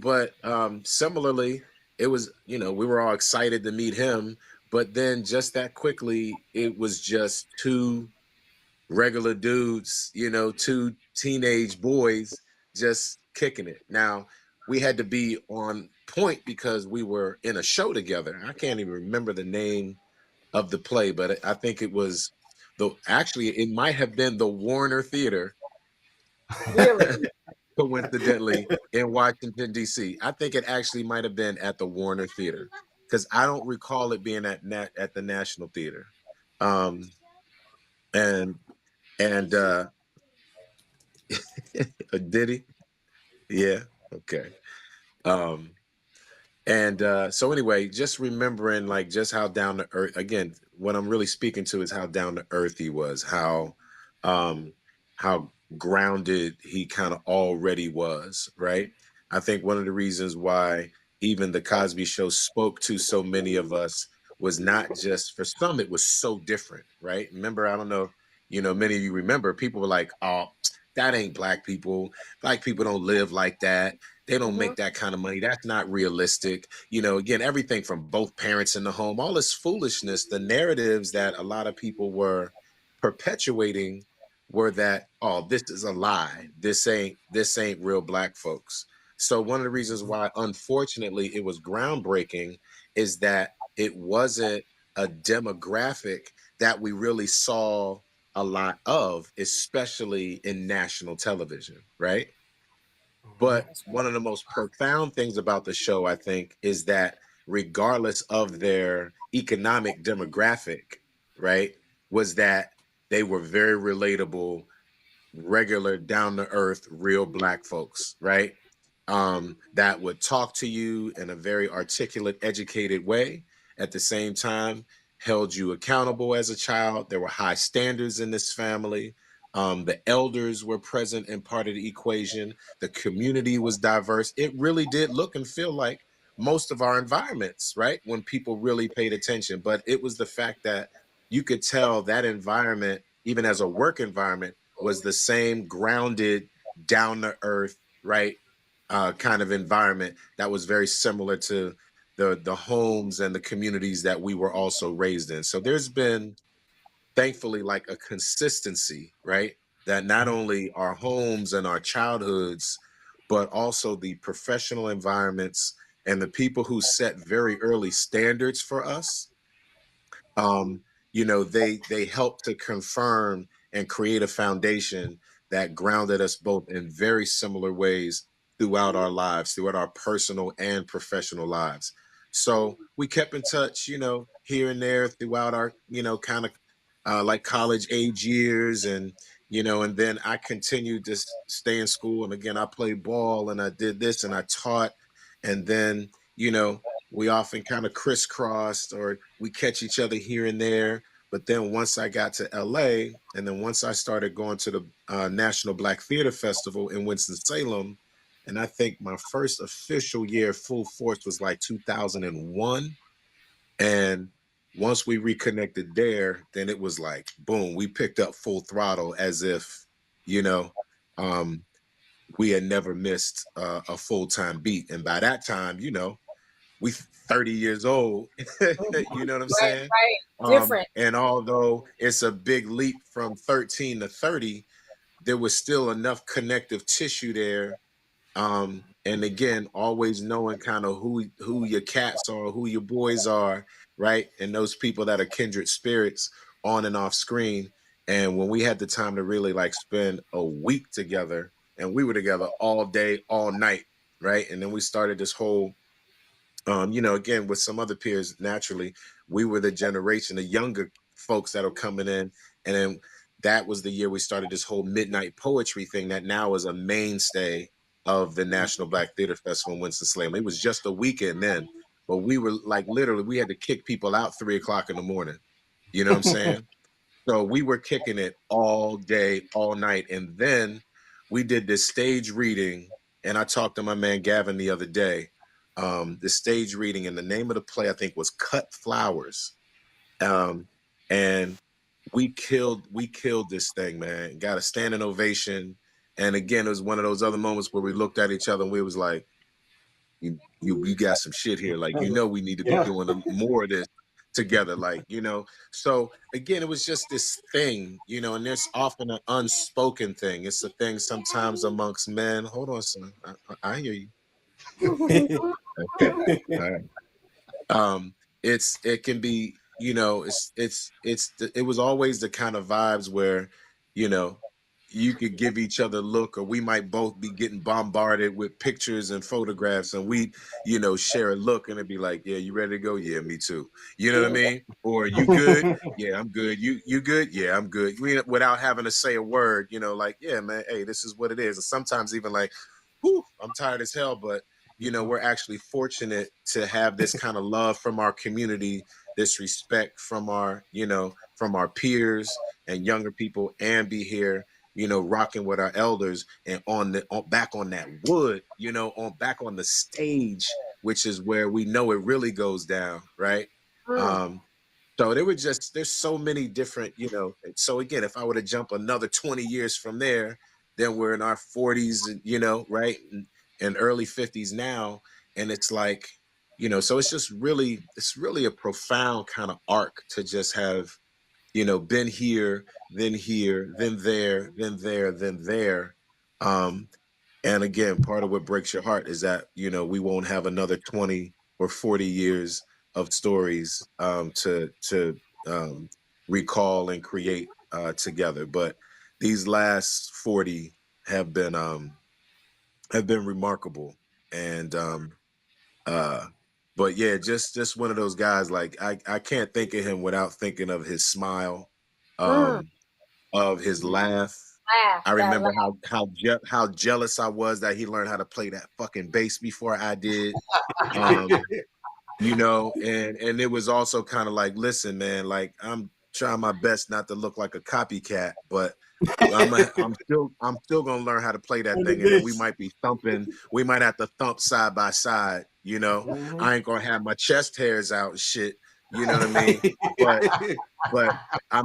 but similarly, it was, we were all excited to meet him, but then just that quickly it was just two regular dudes, two teenage boys just kicking it. Now, we had to be on point because we were in a show together. I can't even remember the name of the play, but I think it was actually, it might have been the Warner Theater, Really. coincidentally, in Washington, D.C. I think it actually might have been at the Warner Theater because I don't recall it being at the National Theater. Um, and, and, did he? Yeah. Okay. Um, and so anyway, just remembering like just how down to earth, again, what I'm really speaking to is how down to earth he was, um how grounded he kind of already was, right? I think one of the reasons why even the Cosby Show spoke to so many of us was not just, for some it was so different, right? Remember, I don't know, many of you remember, people were like, oh, that ain't black people. Black people don't live like that. They don't Hmm. make that kind of money. That's not realistic. Again, everything from both parents in the home, all this foolishness, the narratives that a lot of people were perpetuating were that, oh, this is a lie. This ain't real black folks. So one of the reasons why, unfortunately, it was groundbreaking is that it wasn't a demographic that we really saw a lot of, especially in national television, right? But That's one right. of the most profound things about the show, I think, is that regardless of their economic demographic, right, was that they were very relatable, regular, down to earth, real Black folks, right? That would talk to you in a very articulate, educated way. At the same time, held you accountable as a child. There were high standards in this family. The elders were present and part of the equation. The community was diverse. It really did look and feel like most of our environments, right? When people really paid attention. But it was the fact that you could tell that environment, even as a work environment, was the same grounded, down to earth, right? Kind of environment that was very similar to the homes and the communities that we were also raised in. So there's been, thankfully, like a consistency, right? That not only our homes and our childhoods, but also the professional environments and the people who set very early standards for us, um, they help to confirm and create a foundation that grounded us both in very similar ways throughout our lives, throughout our personal and professional lives. So we kept in touch, here and there throughout our, kind of like college age years. And then I continued to stay in school. And again, I played ball and I did this and I taught. And then, you know, we often kind of crisscrossed or we catch each other here and there. But then once I got to LA, and then once I started going to the National Black Theater Festival in Winston-Salem, and I think my first official year full force was like 2001. And once we reconnected there, then it was like, boom, we picked up full throttle as if, you know, um, we had never missed a full-time beat. And by that time, we 30 years old. You know what I'm Right, saying? right. Different. And although it's a big leap from 13 to 30, there was still enough connective tissue there. And again, always knowing kind of who your cats are, who your boys are, right? And those people that are kindred spirits on and off screen. And when we had the time to really like spend a week together, and we were together all day, all night, right? And then we started this whole again, with some other peers, naturally, we were the generation, the younger folks that are coming in. And then that was the year we started this whole midnight poetry thing that now is a mainstay of the National Black Theater Festival in Winston-Salem. It was just a weekend then, but we were like, literally, we had to kick people out 3 o'clock in the morning. You know what I'm saying? So we were kicking it all day, all night. And then we did this stage reading. And I talked to my man Gavin the other day. The stage reading, and the name of the play, I think, was Cut Flowers. And we killed this thing, man. Got a standing ovation. And again, it was one of those other moments where we looked at each other and we was like, you got some shit here. Like, we need to be doing more of this together. Like, so again, it was just this thing, and there's often an unspoken thing. It's a thing sometimes amongst men. Hold on, son. I hear you. Okay. All right. um it can be, it was always the kind of vibes where you know you could give each other a look, or we might both be getting bombarded with pictures and photographs, and we share a look, and it'd be like, yeah, you ready to go? Yeah, me too. You know what I mean? Or you good? Yeah, I'm good. You good? Yeah, I'm good. Without having to say a word, like, yeah, man, hey, this is what it is. And sometimes even like, whew, I'm tired as hell, but we're actually fortunate to have this kind of love from our community, this respect from our peers and younger people, and be here, rocking with our elders, and back on that wood, back on the stage, which is where we know it really goes down, right? Mm. Um, so there's so many different, so again, if I were to jump another 20 years from there, then we're in our 40s, right? And early 50s now. And it's like, so it's really a profound kind of arc to just have, been here, then there, then there, then there. Um, and again, part of what breaks your heart is that, we won't have another 20 or 40 years of stories to recall and create together. But these last 40 have been have been remarkable. And but yeah, just one of those guys. Like I can't think of him without thinking of his smile, Mm, of his laugh. laugh, I that remember laugh. how jealous I was that he learned how to play that fucking bass before I did. Um, you know, and it was also kind of like, listen, man, like I'm trying my best not to look like a copycat, but I'm still gonna learn how to play that thing, and then we might have to thump side by side, you know. I ain't gonna have my chest hairs out and shit, you know what I mean? But but I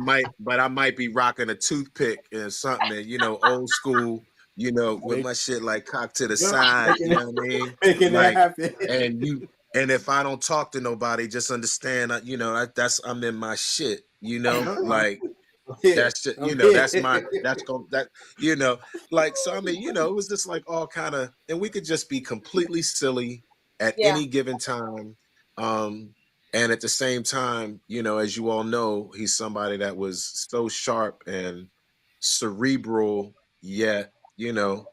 might be rocking a toothpick and something, and, you know, old school, you know, with my shit like cocked to the side, you know what I mean? Making that Like, happen. and if I don't talk to nobody, just understand, you know, that's I'm in my shit, you know, like I'm here. that's just, I'm you know, here. that's going that, you know, like, so I mean, you know, it was just like all kind of, and we could just be completely silly at Yeah, any given time. And at the same time, you know, as you all know, he's somebody that was so sharp and cerebral, yet, you know,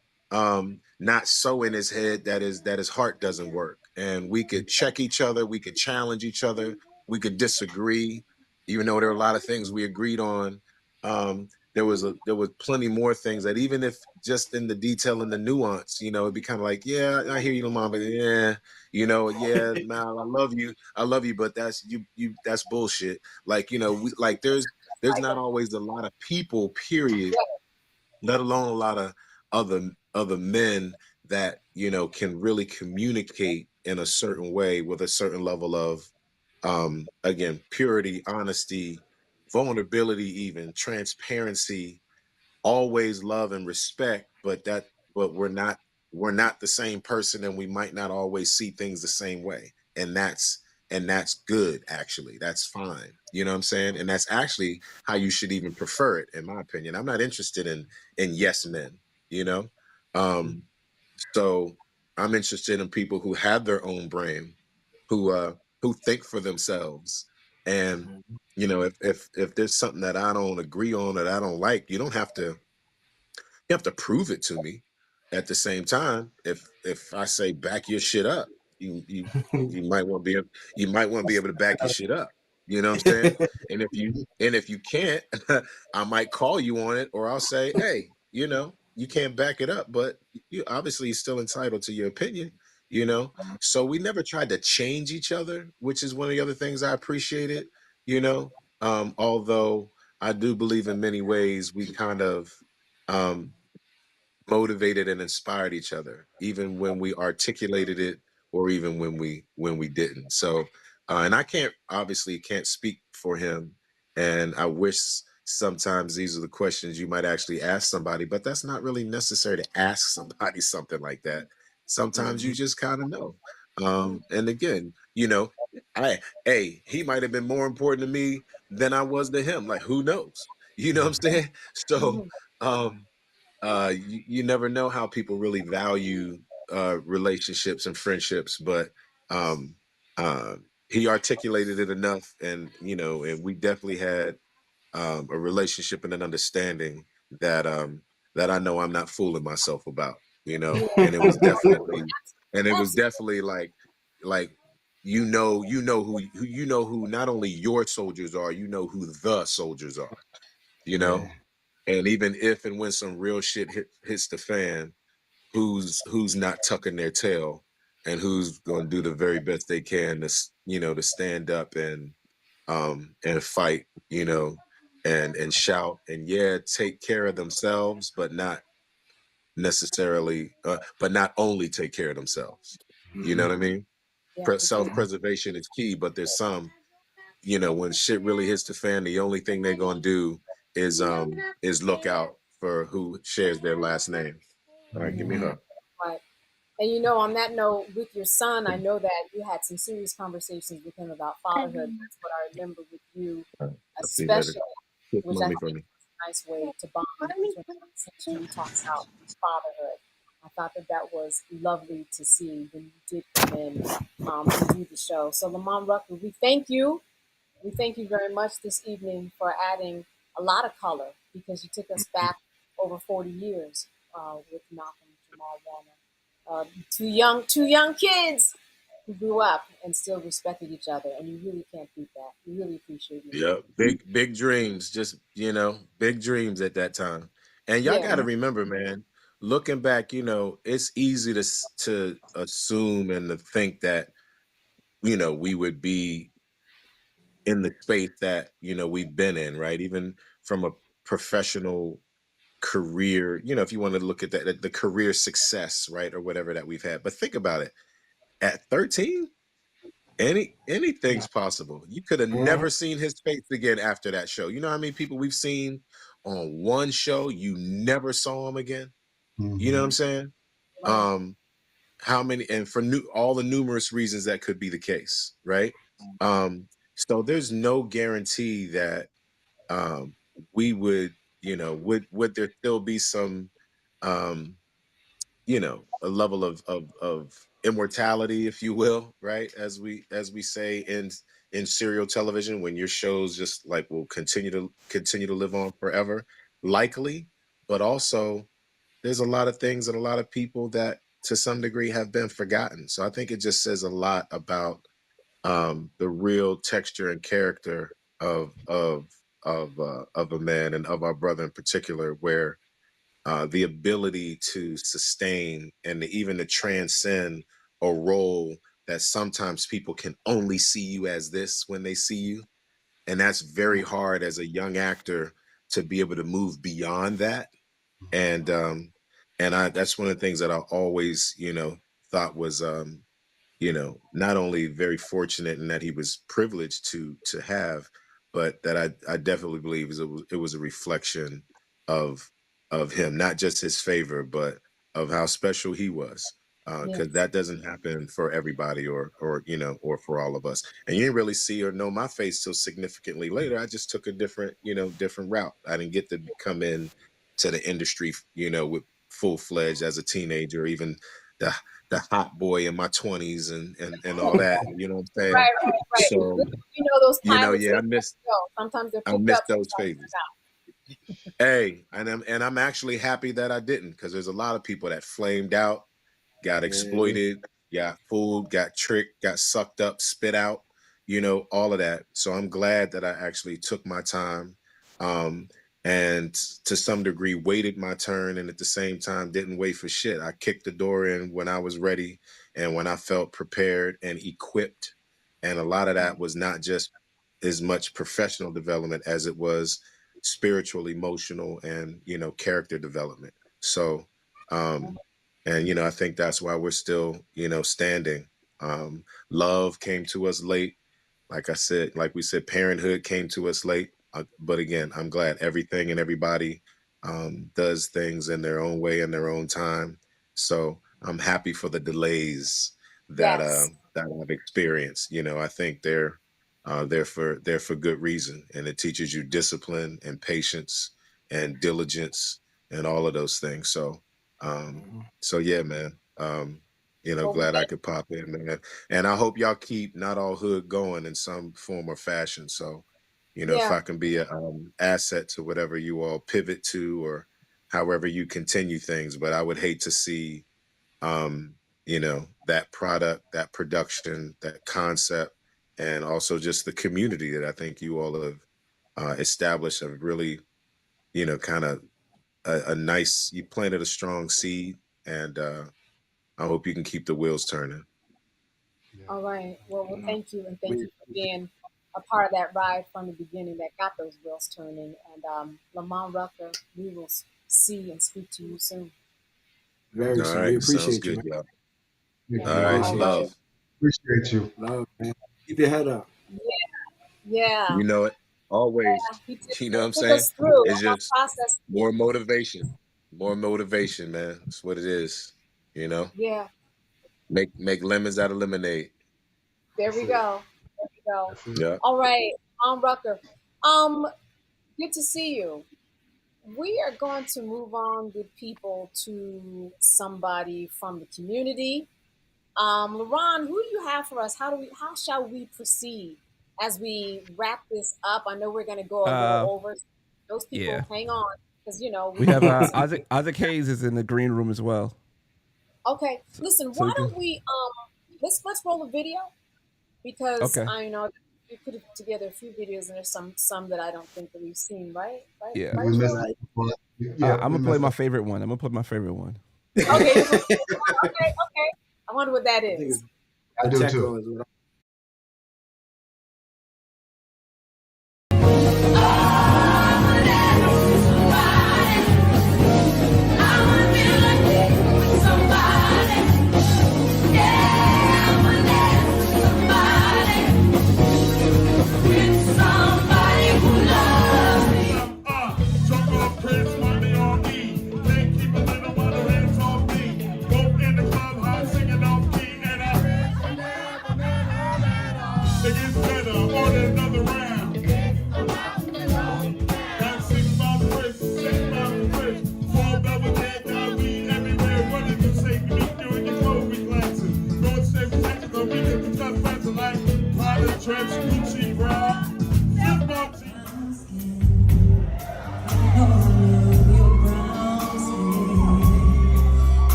not so in his head that his heart doesn't work. And we could check each other, we could challenge each other, we could disagree, even though there are a lot of things we agreed on. There was plenty more things that, even if just in the detail and the nuance, you know, it'd be kind of like, yeah, I hear you, mom, but yeah, you know, yeah, Mal, I love you, but that's bullshit. Like, you know, like there's not always a lot of people, period, let alone a lot of other men that, you know, can really communicate in a certain way with a certain level of again, purity, honesty, vulnerability, even transparency, always love and respect, but we're not the same person, and we might not always see things the same way. And that's good, actually. That's fine. You know what I'm saying? And that's actually how you should even prefer it, in my opinion. I'm not interested in yes men, you know? Um, so I'm interested in people who have their own brain, who think for themselves. And, you know, if there's something that I don't agree on, that I don't like, you have to prove it to me. At the same time, if I say back your shit up, you might want to be you might want to be able to back your shit up. You know what I'm saying? And if you can't, I might call you on it, or I'll say, hey, you know, you can't back it up, but you obviously still entitled to your opinion. You know, so we never tried to change each other, which is one of the other things I appreciated. You know, although I do believe in many ways we kind of um, motivated and inspired each other, even when we articulated it, or even when we didn't. So, and I can't speak for him, and I wish sometimes these are the questions you might actually ask somebody, but that's not really necessary to ask somebody something like that. Sometimes you just kind of know. And again, you know, he might have been more important to me than I was to him. Like, who knows? You know what I'm saying? So, um, you never know how people really value relationships and friendships, but um, uh, he articulated it enough, and, you know, and we definitely had a relationship and an understanding that that I know I'm not fooling myself about, you know. And it was definitely like you know who not only your soldiers are, you know who the soldiers are, you Yeah. know. And even if and when some real shit hits the fan, who's not tucking their tail, and who's going to do the very best they can to, you know, to stand up and fight, you know, and shout, and yeah, take care of themselves, but not necessarily, but not only take care of themselves. You know Hmm. what I mean? yeah, for sure. Self-preservation is key, but there's some, you know, when shit really hits the fan, the only thing they're gonna do is look out for who shares their last name. All right, give me Hmm. her. Right. And you know, on that note, with your son, I know that you had some serious conversations with him about fatherhood. That's what I remember with you, I'll see you later. especially, Kiss which I mommy think for me. is a nice way to bond, is when you talk about fatherhood. I thought that that was lovely to see when you did come in and do the show. So, Lamont Rucker, we thank you. We thank you very much this evening for adding a lot of color, because you took us back over 40 years with Malcolm Jamal Warner. two young kids who grew up and still respected each other, and you really can't beat that. We really appreciate you. Yep. Big dreams. Just, big dreams at that time. And y'all Yeah, got to remember, man, looking back, it's easy to assume and to think that, we would be in the space that, we've been in, right? Even from a professional career, if you want to look at that, the career success, right? Or whatever that we've had. But think about it. At 13, anything's possible. You could have never seen his face again after that show. You know how many people we've seen on one show, you never saw him again? You know what I'm saying? right. How many, and for all the numerous reasons that could be the case, right? So there's no guarantee that we would, would there still be some um a level of immortality, if you will, right? As we say in serial television, when your shows just like will continue to live on forever, likely, but also there's a lot of things and a lot of people that to some degree have been forgotten. So I think it just says a lot about the real texture and character of a man, and of our brother in particular, where the ability to sustain and even to transcend a role that sometimes people can only see you as this when they see you. And that's very hard as a young actor to be able to move beyond that. And that's one of the things that I always, thought was not only very fortunate in that he was privileged to have, but that I definitely believe it was a reflection of him, not just his favor, but of how special he was. Because Yes. that doesn't happen for everybody, or for all of us. And you didn't really see or know my face till significantly later. I just took a different route. I didn't get to come in to the industry, with full fledged as a teenager, even the the hot boy in my 20s and all that. You know what I'm saying? Right. So, You know those pilots, yeah, they go. Sometimes they're I picked missed up, those sometimes phases. they're not. Hey, and I'm actually happy that I didn't, because there's a lot of people that flamed out, got exploited, got fooled, got tricked, got sucked up, spit out, all of that. So I'm glad that I actually took my time, um, and to some degree waited my turn, and at the same time didn't wait for shit. I kicked the door in when I was ready and when I felt prepared and equipped. And a lot of that was not just as much professional development as it was spiritual, emotional, and character development. So and I think that's why we're still standing. Love came to us late, like I said, like we said, parenthood came to us late, but again, I'm glad everything and everybody does things in their own way, in their own time. So I'm happy for the delays that Yes. that I've experienced. I think they're for good reason, and it teaches you discipline and patience and diligence and all of those things. So yeah, man. Well, we Glad I thank could pop in, man. And I hope y'all keep Not All Hood going in some form or fashion. So, if yeah. I can be a asset to whatever you all pivot to, or however you continue things, but I would hate to see that product, that production, that concept, and also just the community that I think you all have established, have really, kind of a nice, you planted a strong seed, and I hope you can keep the wheels turning. All right. Well, thank you, and thank We you for being a part of that ride from the beginning that got those wheels turning. And Lamont Rucker, we will see and speak to you soon. very All soon. We right, sounds appreciate you, good, man. y'all. Thank All you. right, All right. love. Appreciate you. Love, man. Keep your head up. Yeah. You know it. Always. He took, You know what I'm he took saying? us through It's our just process. more motivation. More motivation, man. That's what it is. You know? Yeah. Make lemons out of lemonade. There That's we it. go. There we go. That's it. Yeah. All right. Rucker. Um, Good to see you. We are going to move on, good people, to somebody from the community. LaRon, who do you have for us? How shall we proceed as we wrap this up? I know we're going to go a little over. Those Yeah. people, hang on, because we We have want to. Isaac Hayes is in the green room as well. Okay, listen. So Why you can. don't we let's roll a video because Okay. I know we put together a few videos and there's some that I don't think that we've seen. Right? Right? Yeah. Right, We missed Joe? Right. yeah, I'm we gonna play missed my it. favorite one. I'm gonna play my favorite one. Okay. Okay. Okay. I wonder what that I think it's is. I do too. Pacheco is what Drunk off Chris, money on me. Can't keep a little mother hands off me. Both in the club, high singing off key, and it gets better. Order another round. Got 6 miles of wrist, 6 miles of wrist. 4 double dead, got weed everywhere. Running through safety, doing your COVID glasses. Going straight for tactical, we get the tough friends like Prada, Trench, Gucci, bra. Football team.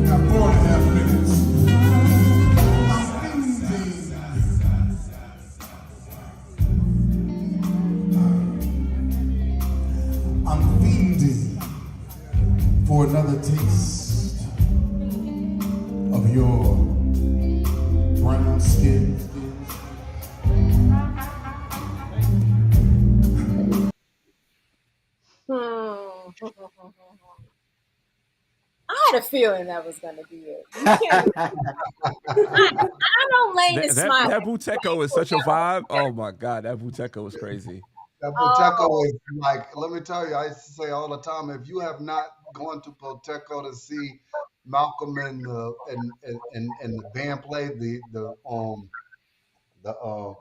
Got 4.5 minutes. I'm fiending for another taste of your brown skin. I had a feeling that was going to be it. You can't. I know Lane is smiling. That Buteco is such a vibe. Oh my god, that Buteco is crazy. That Oh, Poteco is like, let me tell you, I used to say all the time, if you have not gone to Poteco to see Malcolm and the band play, the I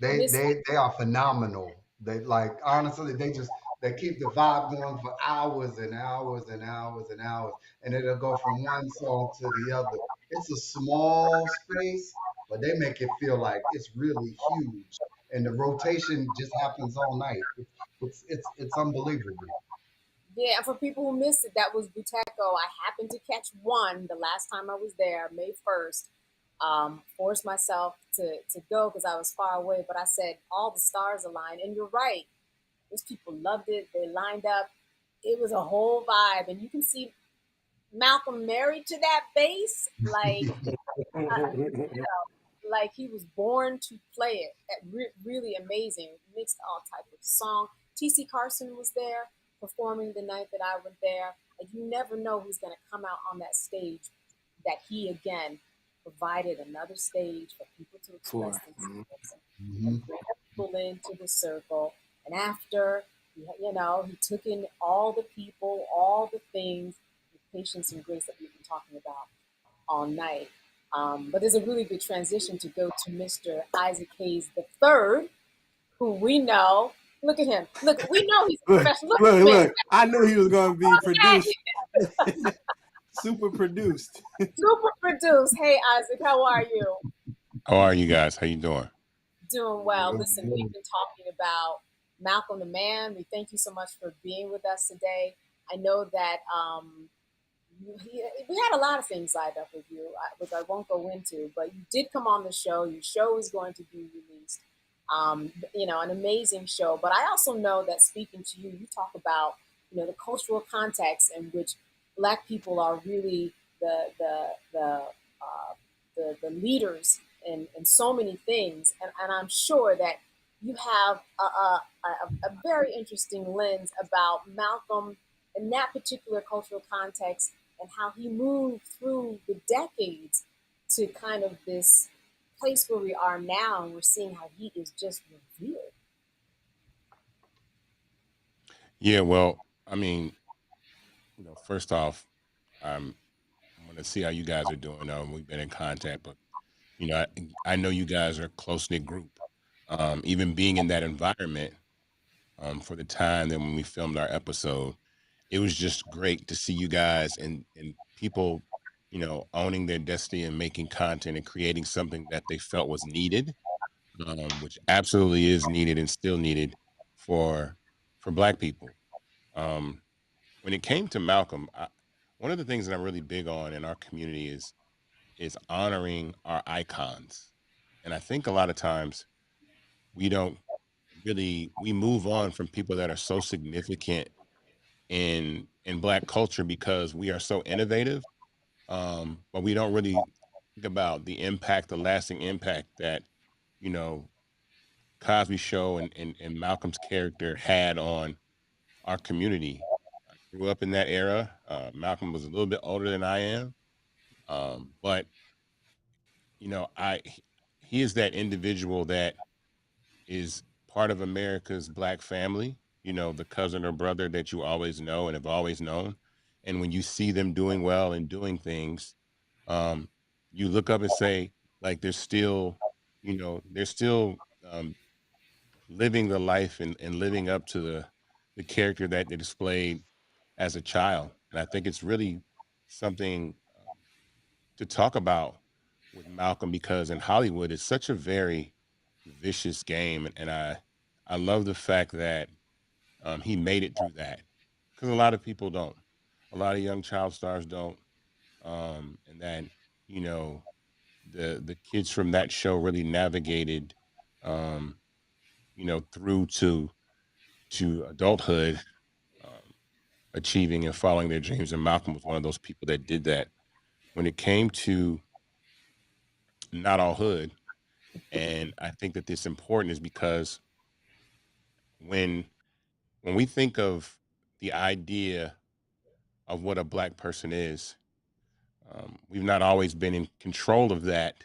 miss. they are phenomenal. They like honestly they keep the vibe going for hours and hours and hours and hours, and it'll go from one song to the other. It's a small space, but they make it feel like it's really huge, and the rotation just happens all night. It's unbelievable. Yeah, and for people who missed it, that was Buteco. I happened to catch one the last time I was there, May 1st. Forced myself to go because I was far away, but I said all the stars aligned. And you're right, those people loved it. They lined up. It was a whole vibe, and you can see Malcolm married to that bass, like he was born to play it. Really amazing. Mixed all type of song. TC Carson was there performing the night that I went there. And you never know who's going to come out on that stage. That he again provided another stage for people to express for. themselves and Mhm. bring people into the circle. And after, he took in all the people, all the things, with patience and grace that we've been talking about all night. But there's a really good transition to go to Mr. Isaac Hayes III, who we know. Look at him. Look, we know he's a Look, professional. Look at look, this man. look. I knew he was going to be produced, Okay. super produced. Super produced. Hey, Isaac, how are you? How are you guys? How you doing? Doing well. Listen, we've been talking about Malcolm the Man. We thank you so much for being with us today. I know that we had a lot of things lined up with you, which I won't go into, but you did come on the show. Your show is going to be released. An amazing show. But I also know that speaking to you, you talk about the cultural context in which Black people are really the leaders in so many things, and I'm sure that you have a very interesting lens about Malcolm in that particular cultural context and how he moved through the decades to kind of this place where we are now, and we're seeing how he is just revered. Yeah, well, I mean, first off, I'm going to see how you guys are doing. We've been in contact, but I know you guys are a close knit group. Even being in that environment, for the time that when we filmed our episode. It was just great to see you guys and people, owning their destiny and making content and creating something that they felt was needed, which absolutely is needed and still needed for Black people. Um, when it came to Malcolm, one of the things that I'm really big on in our community is honoring our icons, and I think a lot of times we don't we move on from people that are so significant in Black culture because we are so innovative, but we don't really think about the impact, the lasting impact that you know Cosby Show and Malcolm's character had on our community. I grew up in that era. Malcolm was a little bit older than I am, but I he is that individual that is part of America's Black family. The cousin or brother that you always know and have always known. And when you see them doing well and doing things, um, you look up and say, like, they're still um, living the life and living up to the character that they displayed as a child. And I think it's really something to talk about with Malcolm because in Hollywood, it's such a very vicious game. And I love the fact that he made it through that because a lot of people don't. A lot of young child stars don't. And that, you know, the kids from that show really navigated, um, through to adulthood, um, achieving and following their dreams. And Malcolm was one of those people that did that. When it came to Not All Hood, and I think that this important is because when when we think of the idea of what a Black person is, we've not always been in control of that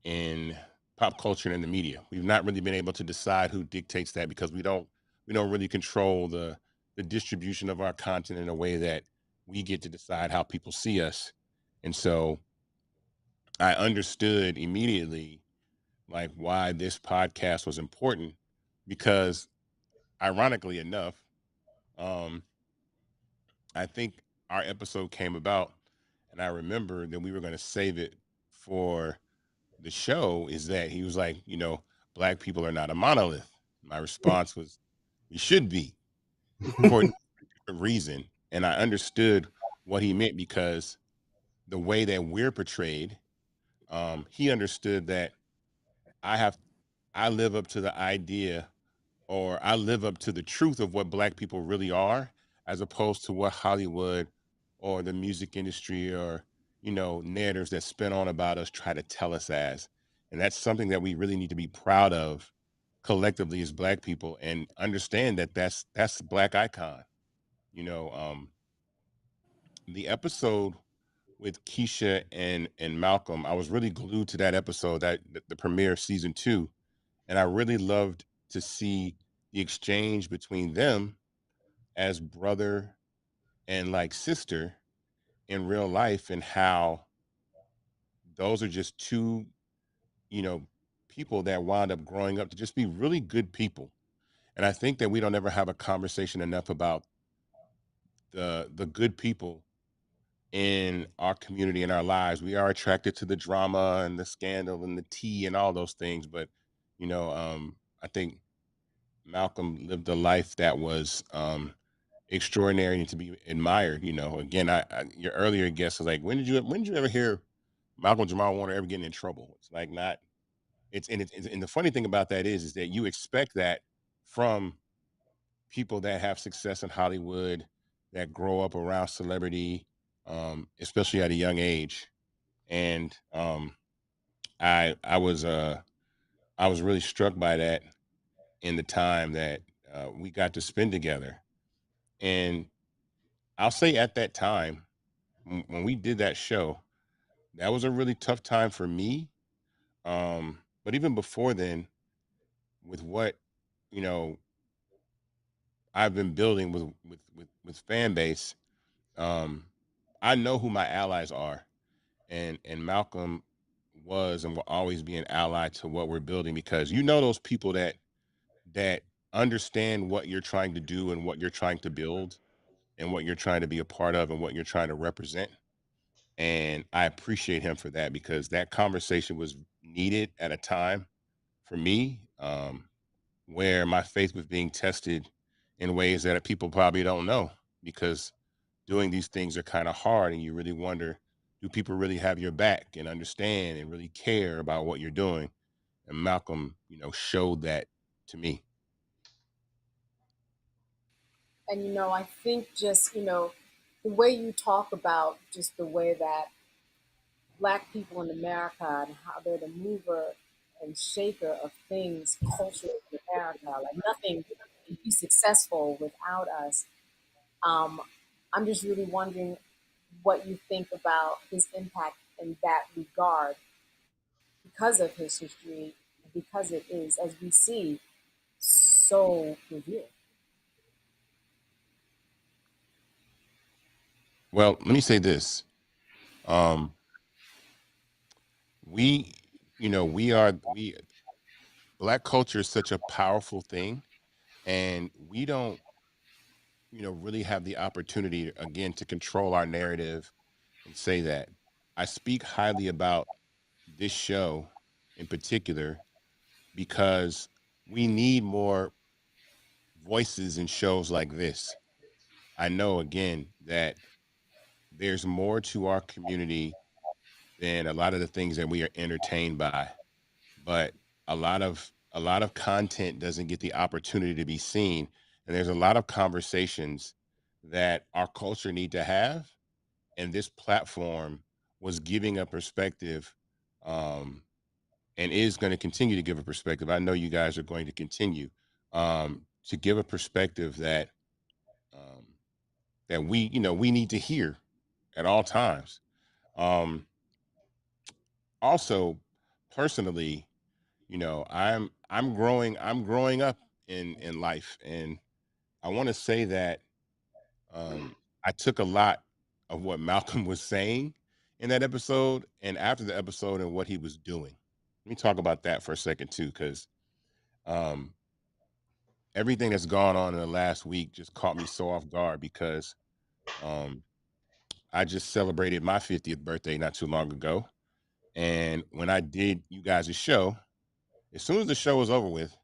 in pop culture and in the media. We've not really been able to decide who dictates that because we don't really control the distribution of our content in a way that we get to decide how people see us. And so I understood immediately like why this podcast was important because ironically enough, um, I think our episode came about and I remember that we were going to save it for the show is that he was like, Black people are not a monolith. My response was, we should be for a different reason. And I understood what he meant because the way that we're portrayed, he understood that I have, I live up to the idea or I live up to the truth of what Black people really are, as opposed to what Hollywood or the music industry or, narratives that spin on about us try to tell us as. And that's something that we really need to be proud of collectively as Black people and understand that that's a Black icon. You know, the episode with Keisha and Malcolm, I was really glued to that episode, that the premiere of season 2, and I really loved to see the exchange between them as brother and like sister in real life and how those are just two, you know, people that wound up growing up to just be really good people. And I think that we don't ever have a conversation enough about the good people in our community in our lives. We are attracted to the drama and the scandal and the tea and all those things, but I think Malcolm lived a life that was extraordinary and to be admired. Again, your earlier guest was like, when did you ever hear Malcolm Jamal Warner ever getting in trouble? It's like not. And the funny thing about that is that you expect that from people that have success in Hollywood, that grow up around celebrity, especially at a young age. And I I was uh I was really struck by that in the time that we got to spend together. And I'll say at that time, when we did that show, that was a really tough time for me. But even before then, with what you know I've been building with fan base, um, I know who my allies are, and Malcolm was and will always be an ally to what we're building because those people that understand what you're trying to do and what you're trying to build and what you're trying to be a part of and what you're trying to represent. And I appreciate him for that because that conversation was needed at a time for me, where my faith was being tested in ways that people probably don't know, because doing these things are kind of hard, and you really wonder, do people really have your back and understand and really care about what you're doing? And Malcolm, showed that to me. And I think just the way you talk about just the way that Black people in America and how they're the mover and shaker of things culturally in America, like nothing can be successful without us. Um, I'm just really wondering what you think about his impact in that regard because of his history, because it is, as we see, so revered. Well, let me say this. Um, we, we Black culture is such a powerful thing, and we don't, really have the opportunity again to control our narrative and say that. I speak highly about this show in particular because we need more voices in shows like this. I know again that there's more to our community than a lot of the things that we are entertained by, but a lot of content doesn't get the opportunity to be seen, and there's a lot of conversations that our culture need to have, and this platform was giving a perspective, um, and is going to continue to give a perspective. I know you guys are going to continue to give a perspective um, that we need to hear at all times. Um, Also, personally, I'm growing up in life, and I want to say that I took a lot of what Malcolm was saying in that episode and after the episode and what he was doing. Let me talk about that for a second too, because um, everything that's gone on in the last week just caught me so off guard because um, I just celebrated my 50th birthday not too long ago. And when I did you guys' show, as soon as the show was over with,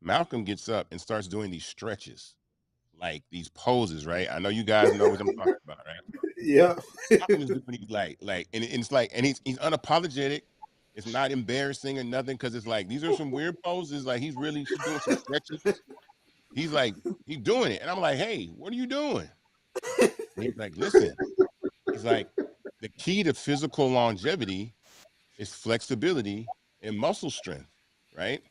Malcolm gets up and starts doing these stretches, like these poses, right? I know you guys know what I'm talking about, right? Yeah. Malcolm is doing these and it's like, and he's unapologetic. It's not embarrassing or nothing because it's like these are some weird poses. Like he's doing some stretches. He's like he's doing it, and I'm like, hey, what are you doing? And he's like, listen. He's like, the key to physical longevity is flexibility and muscle strength, right?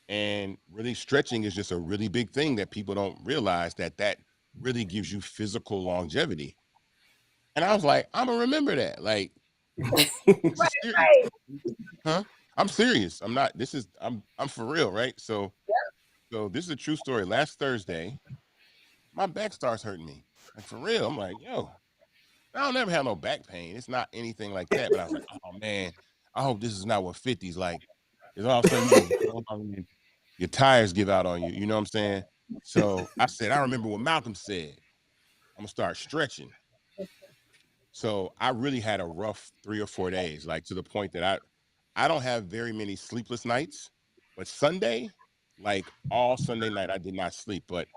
And really stretching is just a really big thing that people don't realize that really gives you physical longevity. And I was like, I'm gonna remember that. Like, this is serious, Right. huh? I'm serious. I'm not. I'm for real, right? So this is a true story. Last Thursday, my back starts hurting me, like for real. I'm like, yo, I don't never have no back pain. It's not anything like that. But I was like, oh man, I hope this is not what 50's like. Because all of a sudden you just go along and your tires give out on you. You know what I'm saying? So I said, I remember what Malcolm said. I'm gonna start stretching. So I really had a rough 3 or 4 days, like to the point that I don't have very many sleepless nights. But Sunday, like all Sunday night, I did not sleep. But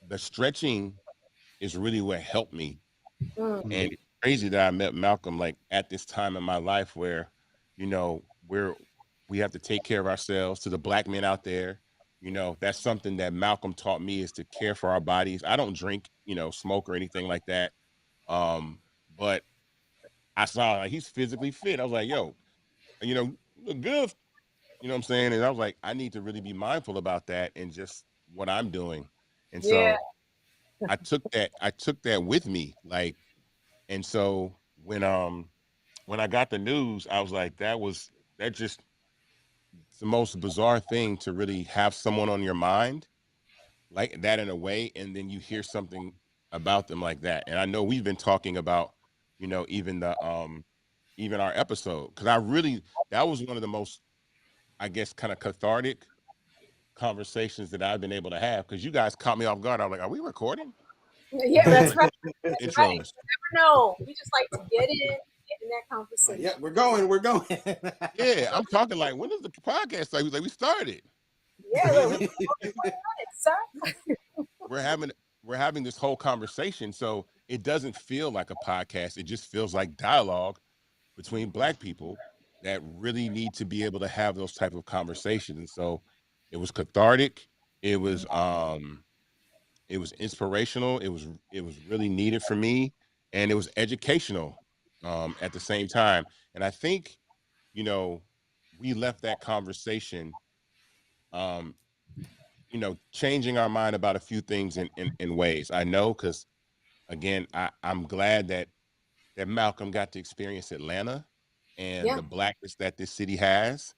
the stretching is really what helped me. Mm, And it's crazy that I met Malcolm like at this time in my life where, you know, we have to take care of ourselves. To the Black men out there, that's something that Malcolm taught me, is to care for our bodies. I don't drink, smoke or anything like that. But I saw like he's physically fit. I was like, yo, you look good. You know what I'm saying? And I was like, I need to really be mindful about that and just what I'm doing. And yeah. so I took that with me. Like, and so when I got the news, I was like, that just it's the most bizarre thing to really have someone on your mind like that in a way, and then you hear something about them like that. And I know we've been talking about, even our episode, because I really that was one of the most, I guess, kind of cathartic conversations that I've been able to have, because you guys caught me off guard. I'm like, are we recording? Yeah, that's right. That's right. Intros. You never know. We just like to get in that conversation. Yeah, we're going. Yeah, I'm talking like, when does the podcast start? He was like, we started. Yeah, look, we sir. We're having this whole conversation, so it doesn't feel like a podcast. It just feels like dialogue between Black people that really need to be able to have those type of conversations. And so it was cathartic. It was inspirational. It was really needed for me, and it was educational at the same time. And I think, we left that conversation, changing our mind about a few things in ways. I know, because again, I'm glad that Malcolm got to experience Atlanta and the Blackness that this city has.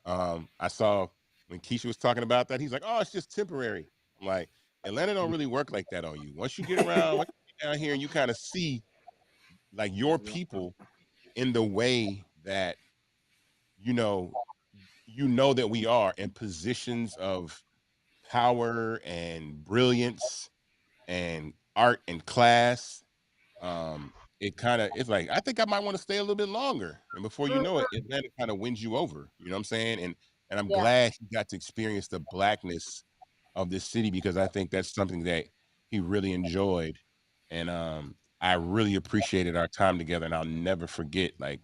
I saw when Keisha was talking about that, he's like, oh, it's just temporary. I'm like, Atlanta don't really work like that on you. Once you get around, once you get down here and you kind of see like your people in the way that, that we are in positions of power and brilliance and art and class. It's like, I think I might want to stay a little bit longer. And before you know it, Atlanta kind of wins you over. You know what I'm saying? And I'm glad he got to experience the Blackness of this city, because I think that's something that he really enjoyed. And I really appreciated our time together, and I'll never forget, like,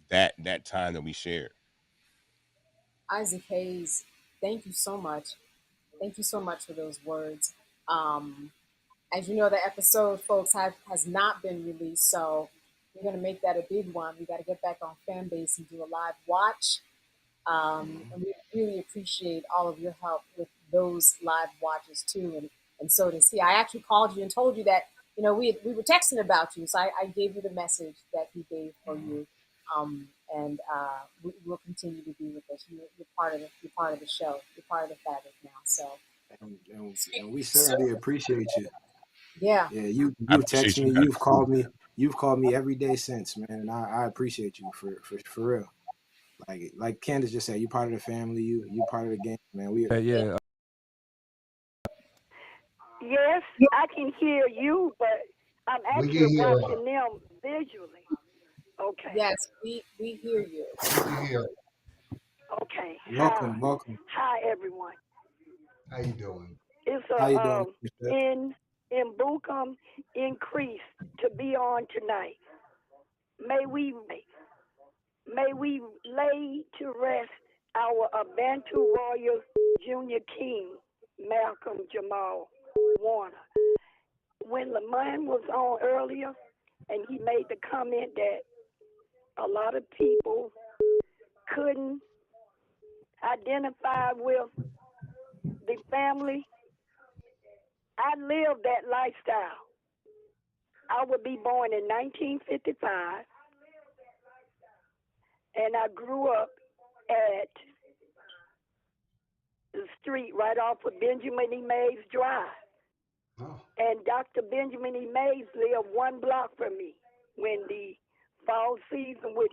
that time that we shared. Isaac Hayes, thank you so much. Thank you so much for those words. As you know, the episode, folks, has not been released, so we're going to make that a big one. We got to get back on Fanbase and do a live watch. And we really appreciate all of your help with those live watches too. And so does he. I actually called you and told you that, we were texting about you. So I gave you the message that he gave for you. And we will continue to be with us. You're part of the show. You're part of the fabric now. So and we certainly appreciate you. Yeah. Yeah, you text me, you've called me every day since, man, and I appreciate you for real. Like Candace just said, you part of the family, you part of the game, man. Yeah. Yes, I can hear you, but I'm actually watching them visually. Okay. Yes, we hear you. We hear. Okay. Welcome. Hi, everyone. How you doing? It's in Bukum increase to be on tonight. May we lay to rest our Bantu warrior junior king, Malcolm Jamal Warner. When Lamont was on earlier, and he made the comment that a lot of people couldn't identify with the family, I lived that lifestyle. I would be born in 1955, and I grew up at the street right off of Benjamin E. Mays Drive. Oh. And Dr. Benjamin E. Mays lived one block from me. When the fall season would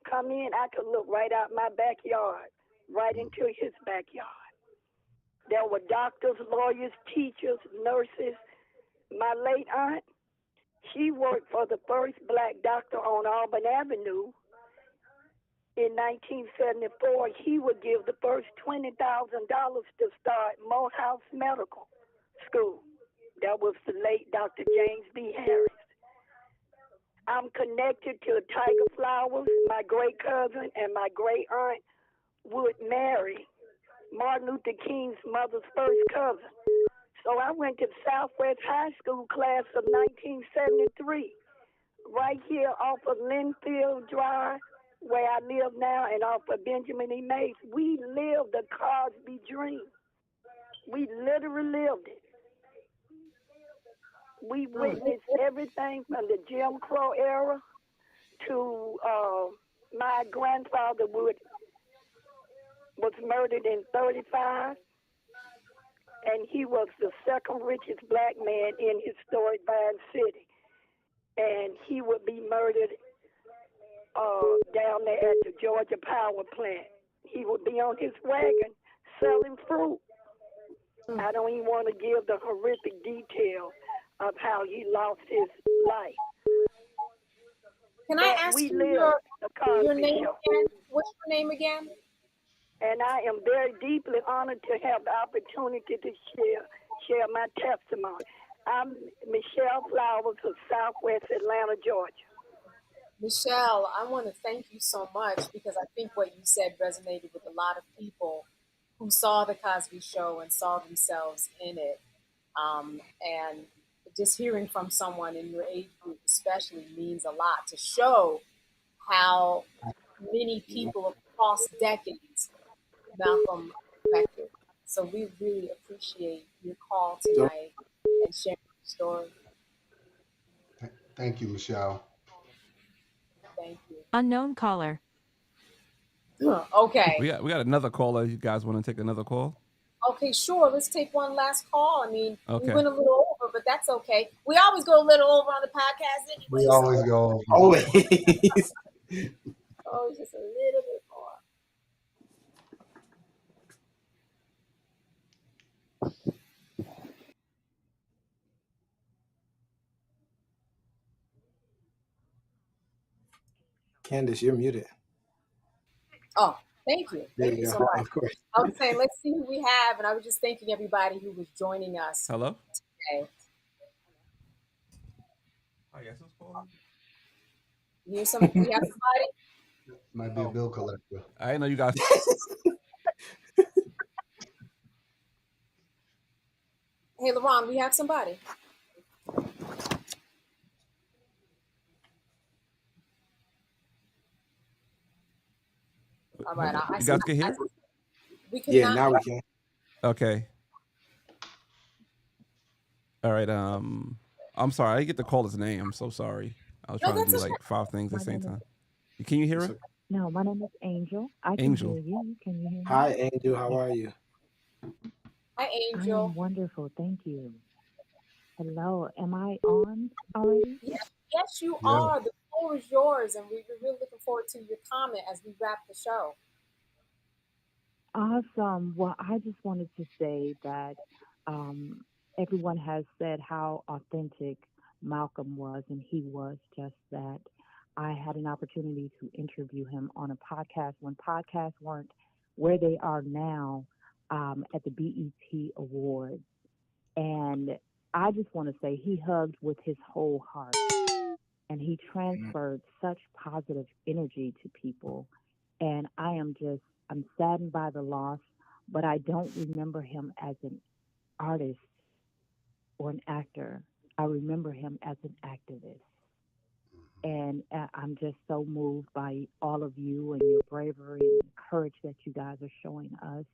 come in, I could look right out my backyard, right into his backyard. There were doctors, lawyers, teachers, nurses. My late aunt, she worked for the first black doctor on Auburn Avenue. In 1974, he would give the first $20,000 to start Morehouse Medical School. That was the late Dr. James B. Harris. I'm connected to Tiger Flowers. My great cousin and my great aunt would marry Martin Luther King's mother's first cousin. So I went to Southwest High School class of 1973, right here off of Linfield Drive, where I live now, and off of Benjamin E. Mays. We lived the Cosby dream. We literally lived it. We witnessed everything from the Jim Crow era to my grandfather was murdered in 1935, and he was the second richest black man in historic Vine City. And he would be murdered down there at the Georgia Power Plant. He would be on his wagon selling fruit. I don't even want to give the horrific detail of how he lost his life. Can I ask you your name again? What's your name again? And I am very deeply honored to have the opportunity to share my testimony. I'm Michelle Flowers of Southwest Atlanta, Georgia. Michelle, I want to thank you so much because I think what you said resonated with a lot of people who saw the Cosby Show and saw themselves in it. And just hearing from someone in your age group especially means a lot to show how many people across decades Malcolm affected. So we really appreciate your call tonight and sharing your story. Thank you, Michelle. Thank you. Unknown caller. Okay. We got another caller. You guys want to take another call? Okay, sure. Let's take one last call. I mean, Okay. We went a little over, but that's okay. We always go a little over on the podcast anyway. We always go over. Always. Oh, just a little bit more. Candace, you're muted. Oh, thank you. There Thank you go. so much. Of course. I was saying, let's see who we have, and I was just thanking everybody who was joining us Hello? today. I guess it's calling. We have somebody? Might be a bill collector. I didn't know you guys. Hey, LaRon, we have somebody. All right. You guys can hear? We can. Yeah, now we can. Okay. All right. I'm sorry. I didn't get to call his name. I'm so sorry. I was trying to do like 5 things at the same time. Can you hear him? No, my name is Angel. I can Angel. hear you. Can you hear me? Hi, Angel. How are you? Hi, Angel. I'm wonderful. Thank you. Hello. Am I on already? Yes, you are. The floor is yours, and we're really looking forward to your comment as we wrap the show. Awesome. Well, I just wanted to say that everyone has said how authentic Malcolm was, and he was just that. I had an opportunity to interview him on a podcast when podcasts weren't where they are now at the BET Awards. And I just want to say he hugged with his whole heart, and he transferred such positive energy to people. And I'm saddened by the loss, but I don't remember him as an artist or an actor. I remember him as an activist. And I'm just so moved by all of you and your bravery and courage that you guys are showing us.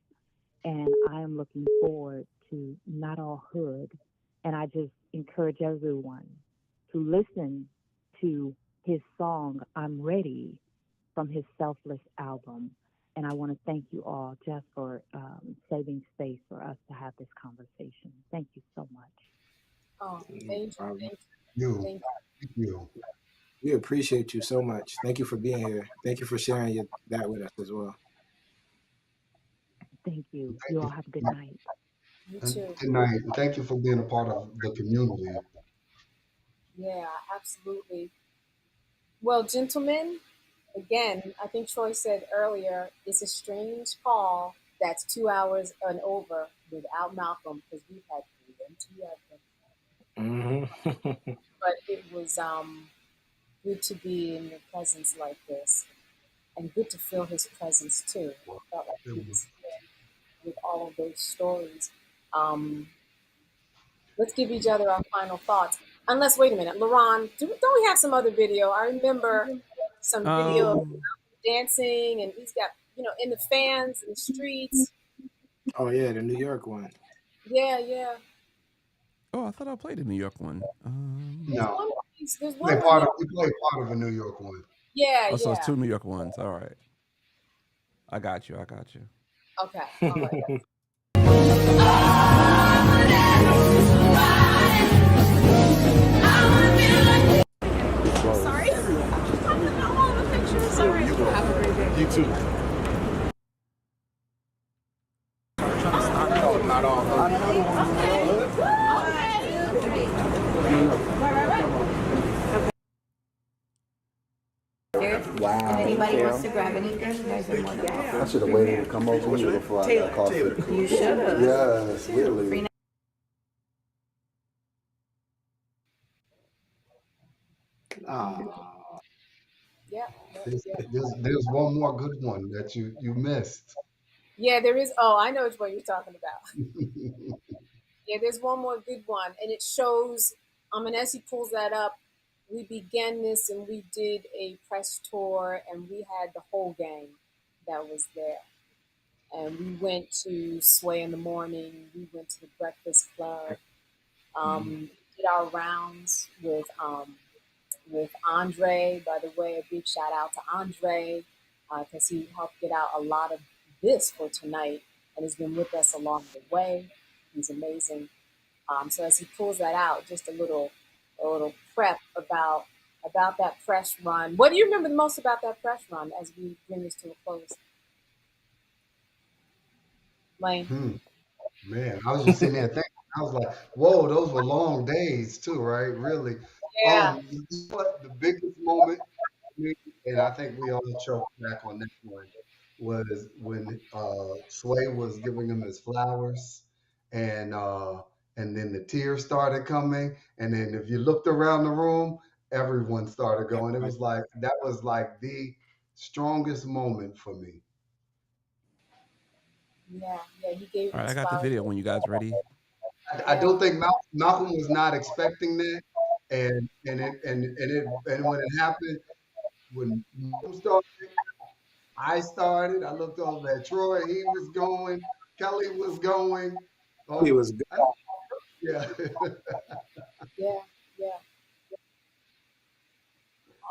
And I am looking forward to Not All Hood. And I just encourage everyone to listen to his song, I'm Ready, from his Selfless album. And I want to thank you all just for saving space for us to have this conversation. Thank you so much. Oh, thank you. Thank you. We appreciate you so much. Thank you for being here. Thank you for sharing that with us as well. Thank you. You all have a good night. You too. Good night. Thank you for being a part of the community. Yeah, absolutely. Well, gentlemen, again, I think Troy said earlier, it's a strange call that's 2 hours and over without Malcolm because we've had plenty of them. But it was good to be in your presence like this, and good to feel his presence too. I felt like he was here with all of those stories. Let's give each other our final thoughts. Unless, wait a minute, LaRon, don't we have some other video? I remember some video of dancing, and he's got, in the fans in the streets. Oh yeah, the New York one. Yeah. Oh, I thought I played the New York one. No. There's We played part of a New York one. Yeah, so it's 2 New York ones. All right. I got you. Okay. All right. Sorry. All the pictures. Sorry. You too. Wow. Anybody wants to grab anything, you guys are more than welcome. I should have waited to come over here before I got coffee. You should have. Yes, really. Yeah. There's one more good one that you missed. Yeah, there is. Oh, I know which one you're talking about. Yeah, there's one more good one, and it shows. And as he pulls that up, we began this, and we did a press tour, and we had the whole gang that was there, and we went to Sway in the morning. We went to the Breakfast Club. Did our rounds with Andre. By the way, a big shout out to Andre because he helped get out a lot of this for tonight and has been with us along the way. He's amazing. So as he pulls that out, just a little prep about that press run. What do you remember the most about that press run as we bring this to a close? Lane? Man, I was just sitting there thinking. I was like, "Whoa, those were long days too, right? Really." Yeah. You know what the biggest moment for me, and I think we all choked back on that one, was when Sway was giving him his flowers, and then the tears started coming, and then if you looked around the room, everyone started going. It was like that was like the strongest moment for me. Yeah, he gave All him right, I his got the flowers. video when you guys ready. I don't think Malcolm was not expecting that, and when it happened, when Malcolm started, I started. I looked over at Troy. He was going. Kelly was going. He was good. Yeah. Yeah.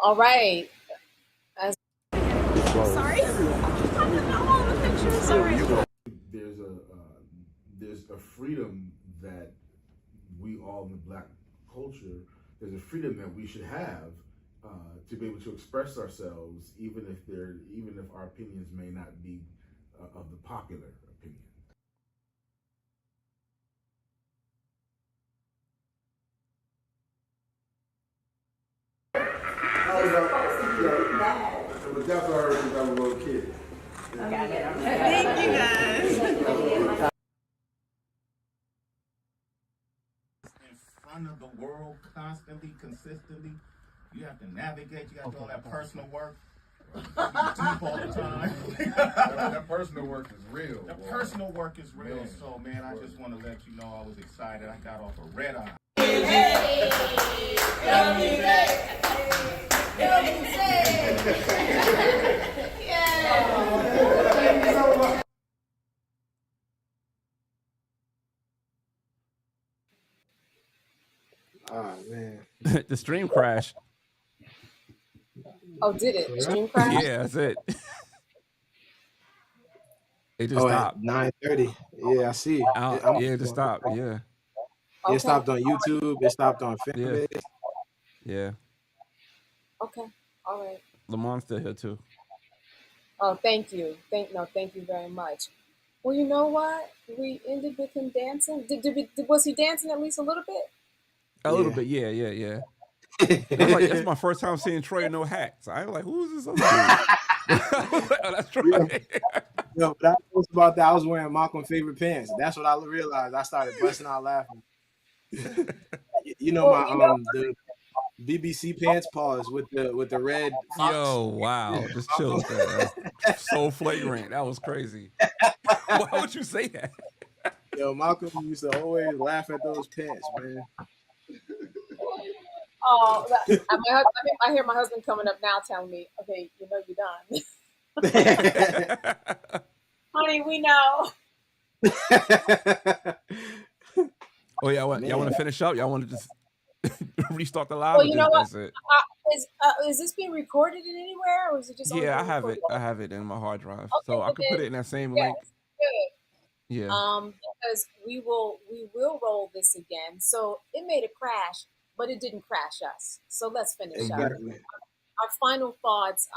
All right. Sorry? All the pictures already. There's a freedom that we all in the Black culture. There's a freedom that we should have to be able to express ourselves, even if our opinions may not be of the popular opinion. But that's what I heard since I was a little kid. Thank you guys. In front of the world constantly, consistently. You have to navigate. You got to do all that personal work. Deep all the time. That personal work is real. The personal work is real. Man. So, man, I just want to let you know I was excited. I got off a red eye. Oh man. The stream crashed. Oh, did it? The stream crashed? Yeah, that's it. It just stopped. 9:30. Yeah, I see. Yeah, it just stopped. Yeah. It stopped on YouTube. It stopped on Fanbase. Yeah. Okay. All right. Lamont's still here too. Oh, thank you. Thank you very much. Well, you know what? We ended with him dancing. Was he dancing at least a little bit? A little bit, yeah. That's my first time seeing Troy in no hat. So I was like, who's this other dude? Oh, that's Troy. Yo, that was about that. I was wearing Malcolm's favorite pants. That's what I realized. I started busting out laughing. You know the BBC pants pause with the red fox. Yo, wow. Just chill with that. That's so flagrant. That was crazy. Why would you say that? Yo, Malcolm used to always laugh at those pants, man. Oh, I hear my husband coming up now telling me, okay, you know you're done. Honey, we know. Oh, y'all want to finish up? Y'all want to just restart the live? Well, you know what? Is this being recorded in anywhere, or is it just? Yeah, I have it in my hard drive, okay, so I could put it in that same link. Good. Yeah. Because we will roll this again. So it made a crash, but it didn't crash us. So let's finish up. Our final thoughts.